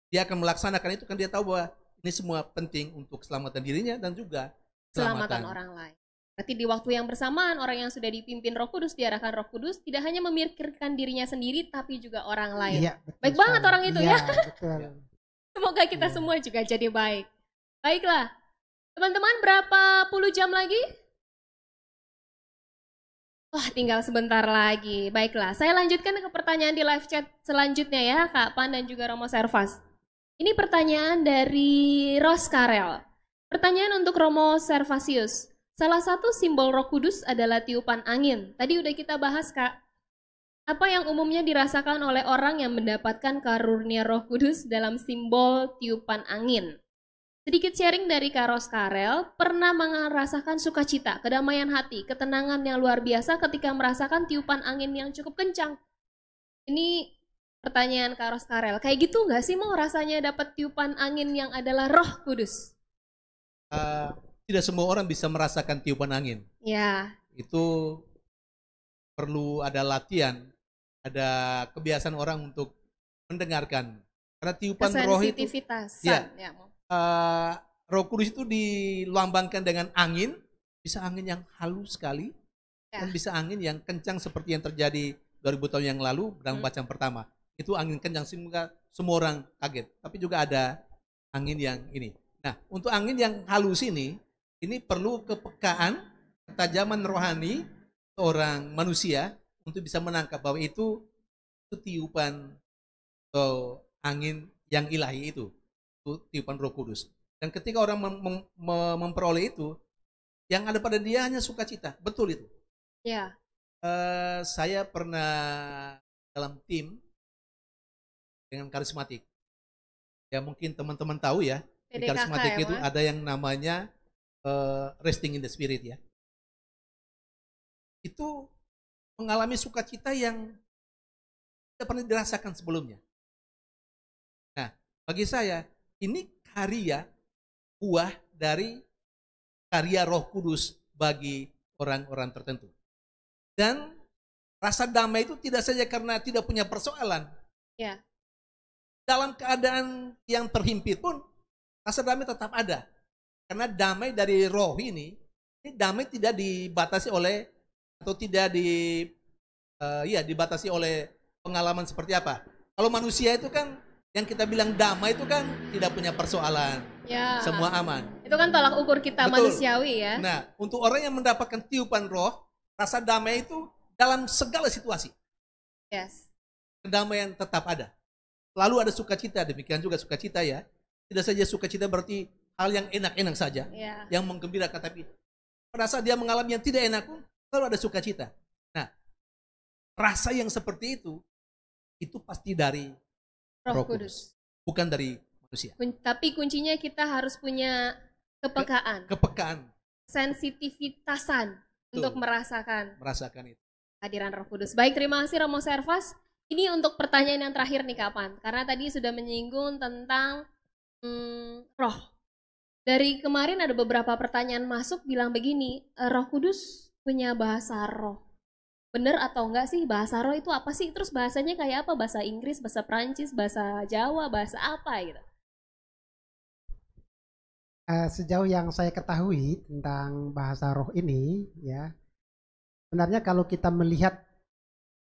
Dia akan melaksanakan itu, kan dia tahu bahwa ini semua penting untuk keselamatan dirinya dan juga keselamatan orang lain. Berarti di waktu yang bersamaan orang yang sudah dipimpin Roh Kudus, diarahkan Roh Kudus, tidak hanya memikirkan dirinya sendiri tapi juga orang lain. Baik banget orang itu ya. Betul. Semoga kita semua juga jadi baik. Baiklah. Teman-teman, berapa puluh jam lagi? Wah, tinggal sebentar lagi. Baiklah, saya lanjutkan ke pertanyaan di live chat selanjutnya ya, Kak Pan dan juga Romo Servas. Ini pertanyaan dari Ros Karel. Pertanyaan untuk Romo Servasius. Salah satu simbol Roh Kudus adalah tiupan angin. Tadi udah kita bahas, Kak. Apa yang umumnya dirasakan oleh orang yang mendapatkan karunia Roh Kudus dalam simbol tiupan angin? Sedikit sharing dari Kak Ros Karel, pernah merasakan sukacita, kedamaian hati, ketenangan yang luar biasa ketika merasakan tiupan angin yang cukup kencang. Ini pertanyaan Kak Ros Karel, kayak gitu nggak sih mau rasanya dapat tiupan angin yang adalah Roh Kudus? Tidak semua orang bisa merasakan tiupan angin. Itu perlu ada latihan, ada kebiasaan orang untuk mendengarkan. Karena tiupan roh itu, Roh Kudus itu dilambangkan dengan angin, bisa angin yang halus sekali, dan bisa angin yang kencang seperti yang terjadi 2000 tahun yang lalu dalam bacaan pertama. Itu angin kencang sehingga semua orang kaget. Tapi juga ada angin yang ini. Nah, untuk angin yang halus ini perlu kepekaan, ketajaman rohani seorang manusia untuk bisa menangkap bahwa itu tiupan atau angin yang ilahi itu tiupan Roh Kudus. Dan ketika orang memperoleh itu, yang ada pada dia hanya sukacita. Betul itu. Saya pernah dalam tim dengan karismatik. Ya mungkin teman-teman tahu ya, di karismatik itu ada yang namanya resting in the spirit ya. Itu mengalami sukacita yang tidak pernah dirasakan sebelumnya. Nah, bagi saya ini karya buah dari karya Roh Kudus bagi orang-orang tertentu. Dan rasa damai itu tidak saja karena tidak punya persoalan. Dalam keadaan yang terhimpit pun rasa damai tetap ada. Karena damai dari roh ini damai tidak dibatasi oleh atau tidak dibatasi oleh pengalaman seperti apa. Kalau manusia itu kan yang kita bilang damai itu kan tidak punya persoalan. Semua aman. Itu kan tolak ukur kita manusiawi ya. Nah, untuk orang yang mendapatkan tiupan roh, rasa damai itu dalam segala situasi. Kedamaian tetap ada. Lalu ada sukacita, demikian juga sukacita ya. Tidak saja sukacita berarti hal yang enak-enak saja, yang menggembirakan, tapi pada saat dia mengalami yang tidak enak pun selalu ada sukacita. Nah, rasa yang seperti itu pasti dari Roh Kudus, bukan dari manusia. Tapi kuncinya kita harus punya kepekaan, sensitivitasan untuk merasakan itu. Hadiran Roh Kudus. Baik, terima kasih Romo Servas. Ini untuk pertanyaan yang terakhir nih Kapan, karena tadi sudah menyinggung tentang roh. Dari kemarin ada beberapa pertanyaan masuk bilang begini, Roh Kudus punya bahasa roh. bener atau enggak sih bahasa roh itu apa sih? Terus bahasanya kayak apa? Bahasa Inggris, bahasa Prancis, bahasa Jawa, bahasa apa gitu? Sejauh yang saya ketahui tentang bahasa roh ini, ya, sebenarnya kalau kita melihat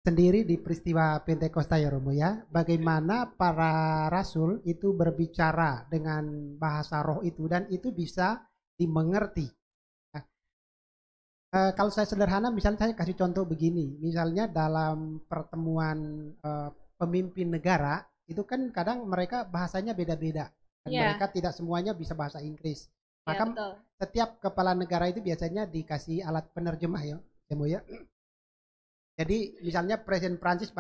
sendiri di peristiwa Pentakosta ya Romo ya, bagaimana para rasul itu berbicara dengan bahasa roh itu dan itu bisa dimengerti. Kalau saya sederhana, misalnya saya kasih contoh begini, misalnya dalam pertemuan pemimpin negara, itu kan kadang mereka bahasanya beda-beda, dan mereka tidak semuanya bisa bahasa Inggris. Maka setiap kepala negara itu biasanya dikasih alat penerjemah ya, Jadi misalnya Presiden Prancis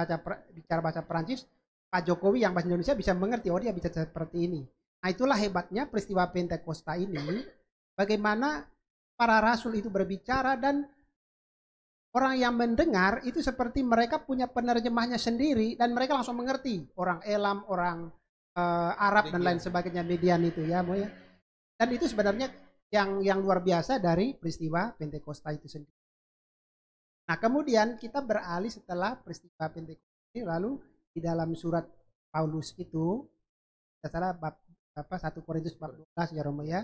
bicara bahasa Prancis, Pak Jokowi yang bahasa Indonesia bisa mengerti, oh dia bisa seperti ini. Nah itulah hebatnya peristiwa Pentakosta ini, bagaimana para rasul itu berbicara dan orang yang mendengar itu seperti mereka punya penerjemahnya sendiri dan mereka langsung mengerti. Orang Elam, orang Arab dan lain sebagainya, Median itu ya, ya. Dan itu sebenarnya yang luar biasa dari peristiwa Pentakosta itu sendiri. Nah kemudian kita beralih setelah peristiwa Pentakosta ini, lalu di dalam surat Paulus itu, salah bab 1 Korintus 14 ya Romo ya,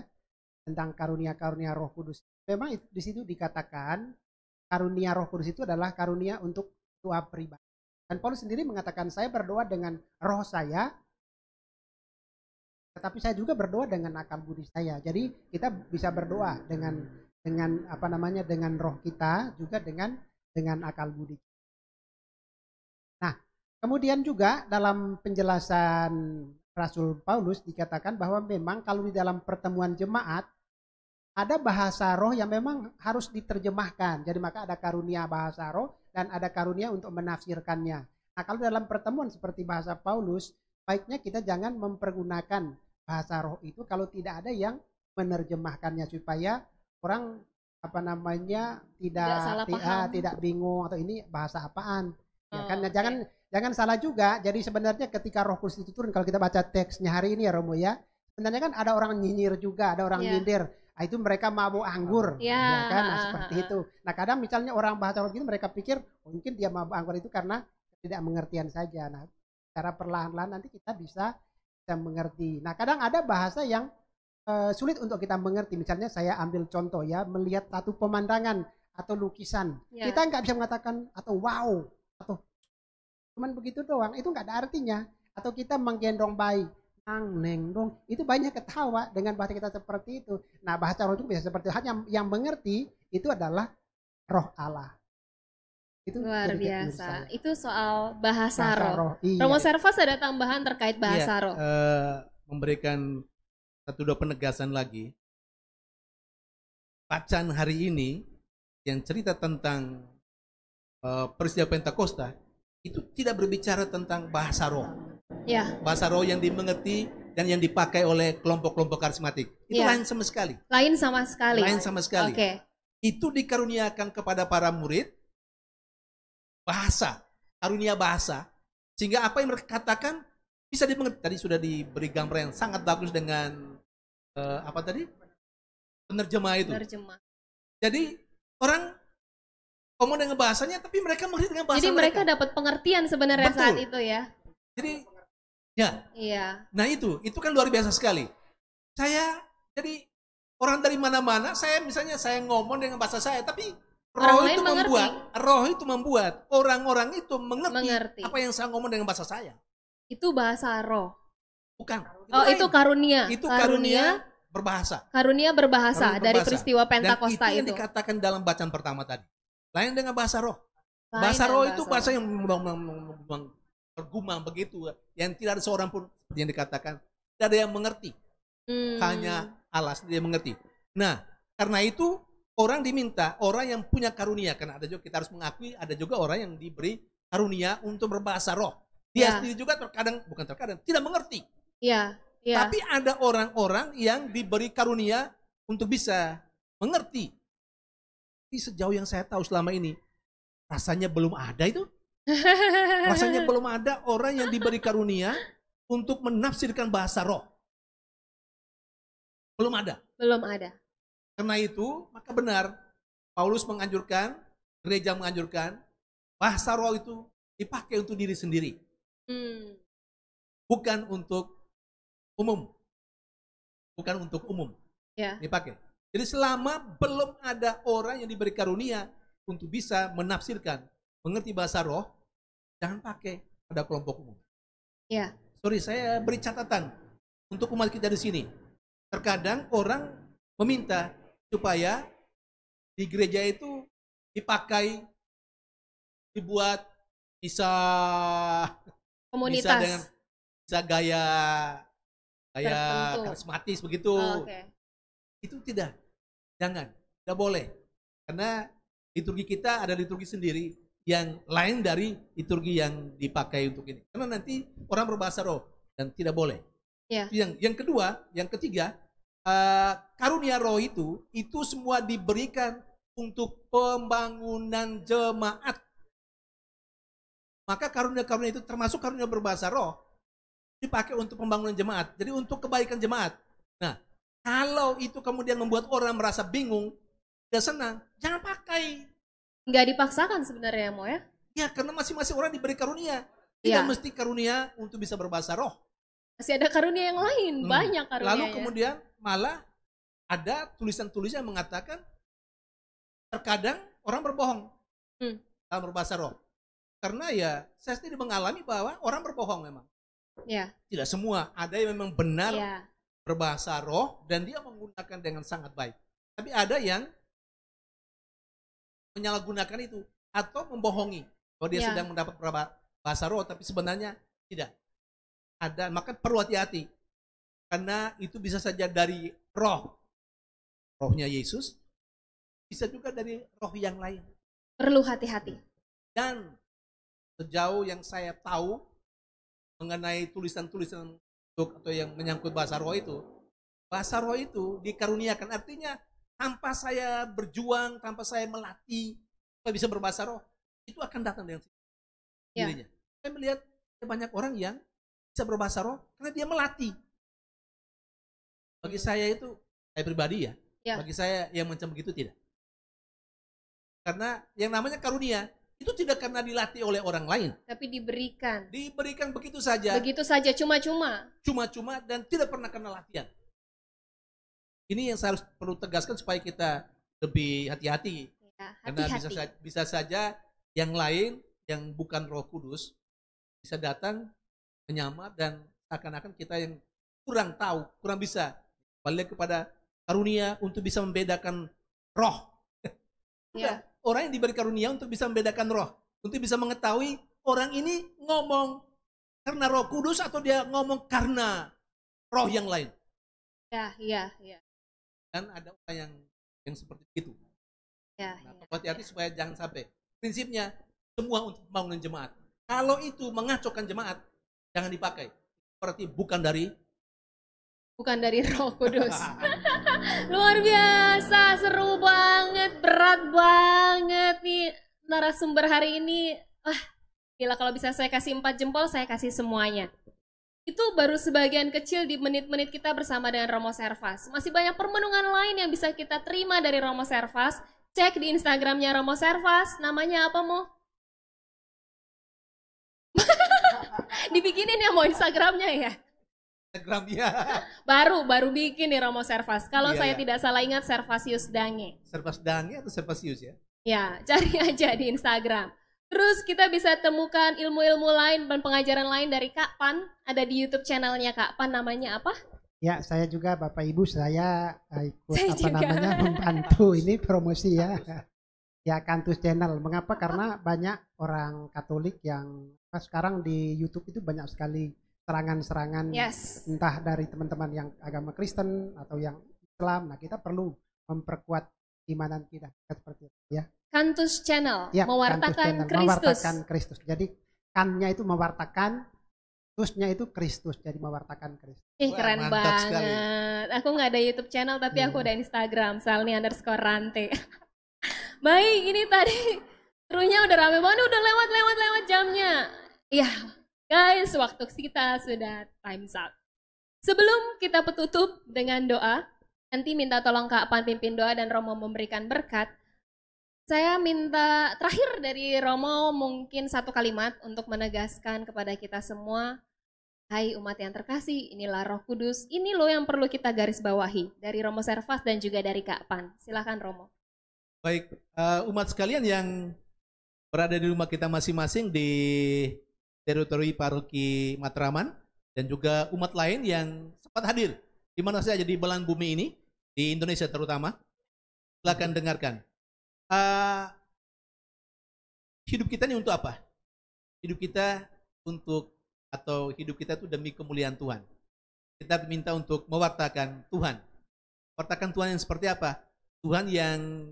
tentang karunia-karunia Roh Kudus. Memang di situ dikatakan karunia Roh Kudus itu adalah karunia untuk doa pribadi. Dan Paulus sendiri mengatakan, saya berdoa dengan roh saya, tetapi saya juga berdoa dengan akal budi saya. Jadi kita bisa berdoa dengan dengan roh kita, juga dengan akal budi. Nah, kemudian juga dalam penjelasan Rasul Paulus dikatakan bahwa memang kalau di dalam pertemuan jemaat ada bahasa roh yang memang harus diterjemahkan. Jadi maka ada karunia bahasa roh dan ada karunia untuk menafsirkannya. Nah kalau dalam pertemuan seperti bahasa Paulus, baiknya kita jangan mempergunakan bahasa roh itu kalau tidak ada yang menerjemahkannya supaya orang tidak bingung atau ini bahasa apaan. Ya kan, jangan salah juga. Jadi sebenarnya ketika Roh Kudus itu turun, kalau kita baca teksnya hari ini ya Romo ya, sebenarnya kan ada orang nyinyir juga, ada orang nyindir. Nah, itu mereka mabuk anggur, ya kan, nah, seperti itu. Nah kadang misalnya orang bahasa roh itu mereka pikir mungkin dia mabuk anggur itu karena tidak mengertian saja. Nah secara perlahan-lahan nanti kita bisa mengerti. Nah kadang ada bahasa yang sulit untuk kita mengerti. Misalnya saya ambil contoh ya, melihat satu pemandangan atau lukisan, kita nggak bisa mengatakan atau wow atau cuman begitu doang, itu nggak ada artinya. Atau kita menggendong bayi, neng dong, itu banyak ketawa dengan bahasa kita seperti itu. Nah bahasa roh itu bisa seperti itu. Hanya yang mengerti itu adalah roh Allah. Itu luar biasa. Itu soal bahasa roh. Iya. Romo Servas ada tambahan terkait bahasa roh. Memberikan satu dua penegasan lagi. Bacaan hari ini yang cerita tentang peristiwa Pentakosta itu tidak berbicara tentang bahasa roh. Ya. Bahasa roh yang dimengerti dan yang dipakai oleh kelompok-kelompok karismatik. Itu lain sama sekali. Lain sama sekali. Lain sama sekali. Okay. Itu dikaruniakan kepada para murid bahasa, karunia bahasa, sehingga apa yang mereka katakan bisa dimengerti. Tadi sudah diberi gambar yang sangat bagus dengan penerjemah itu. Jadi orang ngomong dengan bahasanya, tapi mereka mengerti dengan bahasa. Jadi mereka dapat pengertian sebenarnya. Betul. Saat itu ya. Jadi ya. Iya. Nah itu kan luar biasa sekali. Jadi orang dari mana-mana, saya ngomong dengan bahasa saya, tapi roh itu membuat orang-orang itu mengerti apa yang saya ngomong dengan bahasa saya. Itu bahasa roh. Bukan. Itu karunia. Itu karunia berbahasa. Karunia berbahasa dari peristiwa Pentakosta itu. Dan itu yang dikatakan dalam bacaan pertama tadi. Lain dengan bahasa roh. Bahasa roh itu bahasa yang bergumam begitu, yang tidak ada seorang pun yang dikatakan, tidak ada yang mengerti. Hanya Allah sendiri yang mengerti. Nah, karena itu orang diminta, orang yang punya karunia, karena ada juga, kita harus mengakui, ada juga orang yang diberi karunia untuk berbahasa roh. Dia sendiri juga tidak mengerti. Iya. Tapi ada orang-orang yang diberi karunia untuk bisa mengerti. Tapi sejauh yang saya tahu selama ini, rasanya belum ada itu. Rasanya belum ada orang yang diberi karunia untuk menafsirkan bahasa roh. Belum ada. Belum ada. Karena itu, maka benar, Paulus menganjurkan, gereja menganjurkan, bahasa roh itu dipakai untuk diri sendiri. Bukan untuk umum. Bukan untuk umum. Dipakai. Jadi selama belum ada orang yang diberi karunia untuk bisa menafsirkan, mengerti bahasa roh, jangan pakai pada kelompok umum. Sorry, saya beri catatan untuk umat kita di sini. Terkadang orang meminta supaya di gereja itu dipakai, dibuat bisa komunitas, bisa gaya karismatis begitu. Itu jangan, tidak boleh. Karena liturgi kita ada liturgi sendiri yang lain dari liturgi yang dipakai untuk ini. Karena nanti orang berbahasa roh dan tidak boleh. Yang ketiga, karunia roh itu semua diberikan untuk pembangunan jemaat. Maka karunia-karunia itu termasuk karunia berbahasa roh dipakai untuk pembangunan jemaat. Jadi untuk kebaikan jemaat. Nah, kalau itu kemudian membuat orang merasa bingung, tidak senang, jangan pakai. Nggak dipaksakan sebenarnya, Mo ya? Ya, karena masing-masing orang diberi karunia. Tidak mesti karunia untuk bisa berbahasa roh. Masih ada karunia yang lain, banyak karunia. Lalu kemudian malah ada tulisan-tulisan yang mengatakan terkadang orang berbohong dalam berbahasa roh. Karena ya saya sendiri mengalami bahwa orang berbohong memang. Tidak semua, ada yang memang benar berbahasa roh dan dia menggunakan dengan sangat baik. Tapi ada yang menyalahgunakan itu atau membohongi bahwa dia sedang mendapat bahasa roh, tapi sebenarnya tidak. Maka perlu hati-hati. Karena itu bisa saja dari rohnya Yesus, bisa juga dari roh yang lain. Perlu hati-hati. Dan sejauh yang saya tahu mengenai tulisan-tulisan atau yang menyangkut bahasa roh itu dikaruniakan. Artinya tanpa saya berjuang, tanpa saya melatih supaya bisa berbahasa roh, itu akan datang dengan sendirinya. Saya melihat banyak orang yang bisa berbahasa roh karena dia melatih. Bagi saya pribadi bagi saya yang macam begitu tidak. Karena yang namanya karunia itu tidak karena dilatih oleh orang lain. Tapi diberikan. Diberikan begitu saja. Begitu saja, cuma-cuma. Cuma-cuma dan tidak pernah karena latihan. Ini yang saya harus perlu tegaskan supaya kita lebih hati-hati. Karena bisa saja yang lain yang bukan Roh Kudus bisa datang menyamar dan akan-akan kita yang kurang tahu, kurang bisa balik kepada karunia untuk bisa membedakan roh. Orang yang diberi karunia untuk bisa membedakan roh, untuk bisa mengetahui orang ini ngomong karena Roh Kudus atau dia ngomong karena roh yang lain. Iya. Dan ada orang yang seperti itu. Hati-hati supaya jangan sampai. Prinsipnya semua untuk pembangunan jemaat. Kalau itu mengacaukan jemaat, jangan dipakai. Berarti bukan dari Roh Kudus. Luar biasa, seru banget, berat banget nih narasumber hari ini. Gila, kalau bisa saya kasih 4 jempol, saya kasih semuanya. Itu baru sebagian kecil di menit-menit kita bersama dengan Romo Servas. Masih banyak permenungan lain yang bisa kita terima dari Romo Servas. Cek di Instagramnya Romo Servas, namanya apa, Mo? Dibikinin ya Mo Instagramnya ya? Instagramnya. Baru bikin nih Romo Servas. Kalau saya tidak salah ingat Servasius Dange. Servas Dange atau Servasius ya? Ya, cari aja di Instagram. Terus kita bisa temukan ilmu-ilmu lain dan pengajaran lain dari Kak Pan. Ada di YouTube channelnya Kak Pan, namanya apa? Ya, saya juga Bapak Ibu, saya ikut membantu ini promosi ya. Ya, Kantus Channel. Mengapa? Karena banyak orang Katolik yang sekarang di YouTube itu banyak sekali serangan-serangan, entah dari teman-teman yang agama Kristen atau yang Islam. Nah, kita perlu memperkuat imanan kita seperti itu ya. Kantus Channel, ya, mewartakan Kristus. Mewartakan Kristus. Jadi kannya itu mewartakan, tusnya itu Kristus, jadi mewartakan Kristus. Keren banget. Sekali. Aku nggak ada YouTube channel tapi aku ada Instagram, Salni_Rante. Baik, ini tadi serunya udah rame banget, udah lewat jamnya. Iya. Guys, waktu kita sudah time's up. Sebelum kita petutup dengan doa, nanti minta tolong Kak Pan pimpin doa dan Romo memberikan berkat. Saya minta terakhir dari Romo mungkin satu kalimat untuk menegaskan kepada kita semua. Hai umat yang terkasih, inilah Roh Kudus. Ini loh yang perlu kita garis bawahi dari Romo Servas dan juga dari Kak Pan. Silakan Romo. Baik, umat sekalian yang berada di rumah kita masing-masing di teritori paroki Matraman dan juga umat lain yang sempat hadir di mana saja di belahan bumi ini, di Indonesia terutama. Silakan dengarkan. Hidup kita ini untuk apa? Hidup kita hidup kita itu demi kemuliaan Tuhan. Kita minta untuk mewartakan Tuhan. Wartakan Tuhan yang seperti apa? Tuhan yang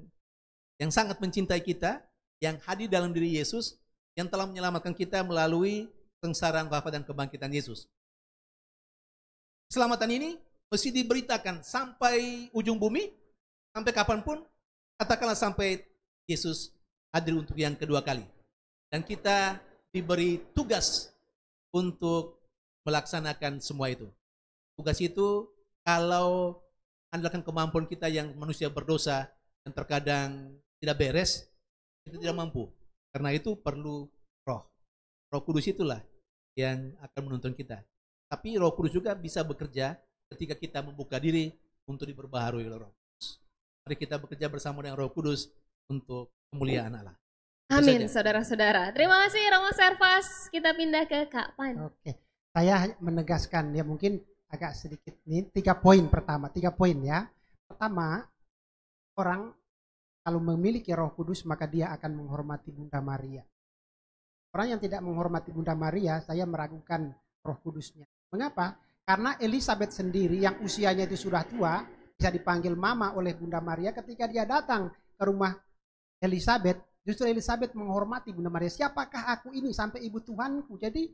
sangat mencintai kita, yang hadir dalam diri Yesus, yang telah menyelamatkan kita melalui kesengsaraan, wafat, dan kebangkitan Yesus. Keselamatan ini mesti diberitakan sampai ujung bumi, sampai kapanpun, katakanlah sampai Yesus hadir untuk yang kedua kali. Dan kita diberi tugas untuk melaksanakan semua itu. Tugas itu kalau andalkan kemampuan kita yang manusia berdosa dan terkadang tidak beres, itu tidak mampu. Karena itu perlu roh. Roh Kudus itulah yang akan menuntun kita. Tapi Roh Kudus juga bisa bekerja ketika kita membuka diri untuk diperbaharui oleh Roh Kudus. Mari kita bekerja bersama dengan Roh Kudus untuk kemuliaan Allah. Amin, saudara-saudara. Terima kasih Romo Servas. Kita pindah ke Kak Pan. Oke, saya menegaskan ya mungkin agak sedikit ini 3 poin pertama, 3 poin ya. Pertama, orang kalau memiliki Roh Kudus maka dia akan menghormati Bunda Maria. Orang yang tidak menghormati Bunda Maria, saya meragukan Roh Kudusnya. Mengapa? Karena Elizabeth sendiri yang usianya itu sudah tua, bisa dipanggil mama oleh Bunda Maria. Ketika dia datang ke rumah Elizabeth, justru Elizabeth menghormati Bunda Maria. Siapakah aku ini sampai ibu Tuhanku? Jadi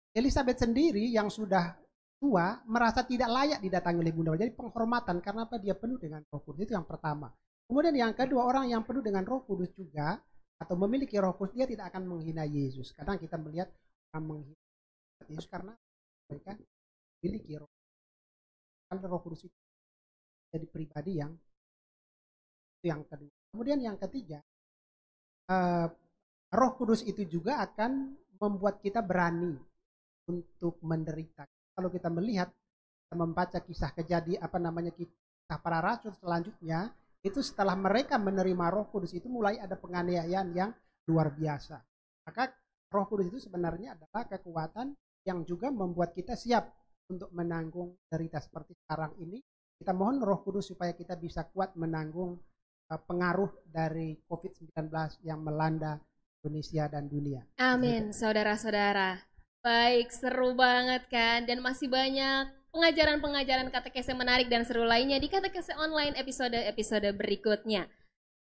Elizabeth sendiri yang sudah tua merasa tidak layak didatangi oleh Bunda Maria. Jadi penghormatan karena apa? Dia penuh dengan Roh Kudus. Itu yang pertama. Kemudian yang kedua, orang yang penuh dengan Roh Kudus juga atau memiliki Roh Kudus, dia tidak akan menghina Yesus. Kadang kita melihat orang menghina Yesus karena mereka memiliki Roh Kudus. Karena Roh Kudus itu jadi pribadi yang kedua. Kemudian yang ketiga, Roh Kudus itu juga akan membuat kita berani untuk menderita. Kalau kita melihat, kita membaca kisah kisah para rasul selanjutnya, itu setelah mereka menerima Roh Kudus itu mulai ada penganiayaan yang luar biasa. Maka Roh Kudus itu sebenarnya adalah kekuatan yang juga membuat kita siap untuk menanggung derita seperti sekarang ini. Kita mohon Roh Kudus supaya kita bisa kuat menanggung pengaruh dari COVID-19 yang melanda Indonesia dan dunia. Amin, saudara-saudara. Baik, seru banget kan? Dan masih banyak pengajaran-pengajaran katekese menarik dan seru lainnya di katekese online episode-episode berikutnya.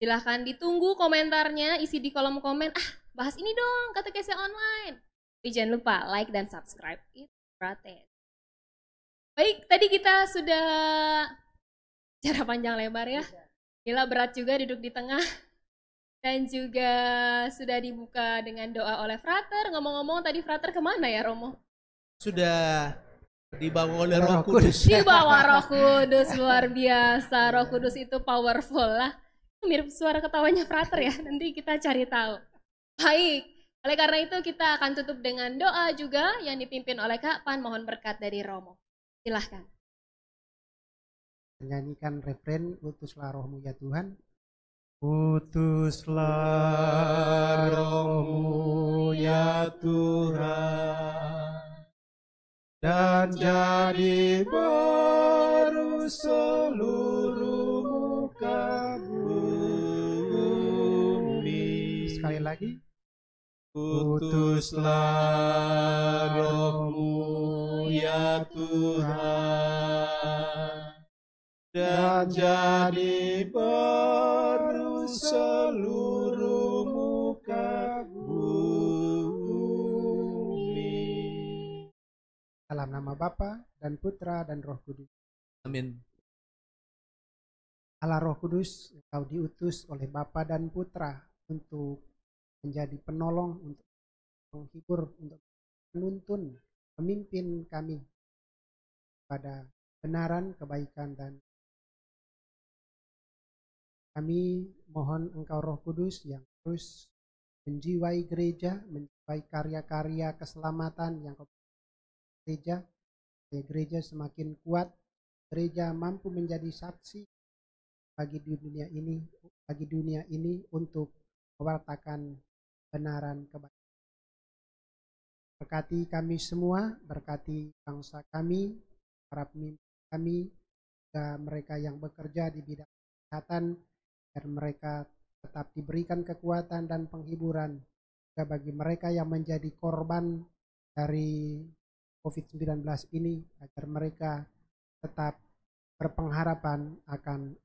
Silahkan ditunggu komentarnya, isi di kolom komen. Bahas ini dong katekese online. Tapi jangan lupa like dan subscribe. Itu gratis. Baik, tadi kita sudah cara panjang lebar ya. Gila berat juga duduk di tengah. Dan juga sudah dibuka dengan doa oleh Frater. Ngomong-ngomong tadi Frater kemana ya Romo? Sudah dibawa oleh Roh Kudus. Dibawa Roh Kudus, luar biasa. Roh Kudus itu powerful lah. Mirip suara ketawanya Frater ya, nanti kita cari tahu. Baik, oleh karena itu kita akan tutup dengan doa juga yang dipimpin oleh Kak Pan. Mohon berkat dari Romo. Silahkan. Menyanyikan refren, utuslah rohmu ya Tuhan. Utuslah rohmu ya Tuhan, dan jadi baru seluruh muka bumi. Sekali lagi. Utuslah rohmu ya Tuhan, dan jadi baru seluruh muka bumi. Dalam nama Bapa dan Putra dan Roh Kudus. Amin. Allah Roh Kudus, Engkau diutus oleh Bapa dan Putra untuk menjadi penolong, untuk menghibur, untuk menuntun, memimpin kami pada kebenaran, kebaikan, dan Kami mohon Engkau Roh Kudus yang terus menjiwai gereja, menjiwai karya-karya keselamatan yang Kau gereja, supaya gereja semakin kuat, gereja mampu menjadi saksi bagi dunia ini untuk mewartakan kebenaran kebenaran. Berkati kami semua, berkati bangsa kami, para pemimpin kami, dan mereka yang bekerja di bidang kesehatan, agar mereka tetap diberikan kekuatan dan penghiburan. Juga bagi mereka yang menjadi korban dari COVID-19 ini, agar mereka tetap berpengharapan akan.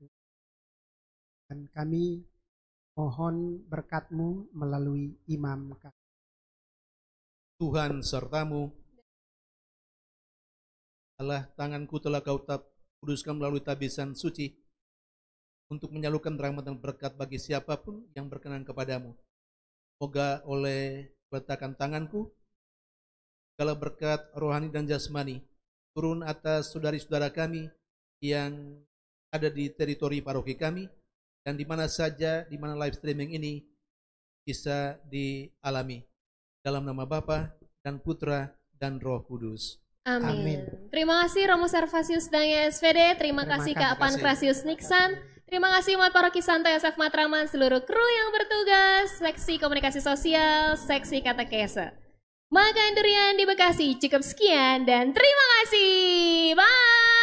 Dan kami mohon berkat-Mu melalui imam kami. Tuhan sertamu. Allah, tanganku telah Kau kuduskan melalui tabisan suci untuk menyalurkan rahmat dan berkat bagi siapapun yang berkenan kepadamu. Semoga oleh peletakan tanganku, segala berkat rohani dan jasmani turun atas saudari-saudara kami yang ada di teritori paroki kami, dan di mana saja, di mana live streaming ini bisa dialami. Dalam nama Bapa dan Putra dan Roh Kudus. Amin. Terima kasih Romo Servasius dan YSVD, terima kasih Kak Pankrasius Niksan, terima kasih Umat Paroki Santo Yosef Matraman, seluruh kru yang bertugas, seksi komunikasi sosial, seksi katekese. Makan durian di Bekasi, cukup sekian dan terima kasih. Bye.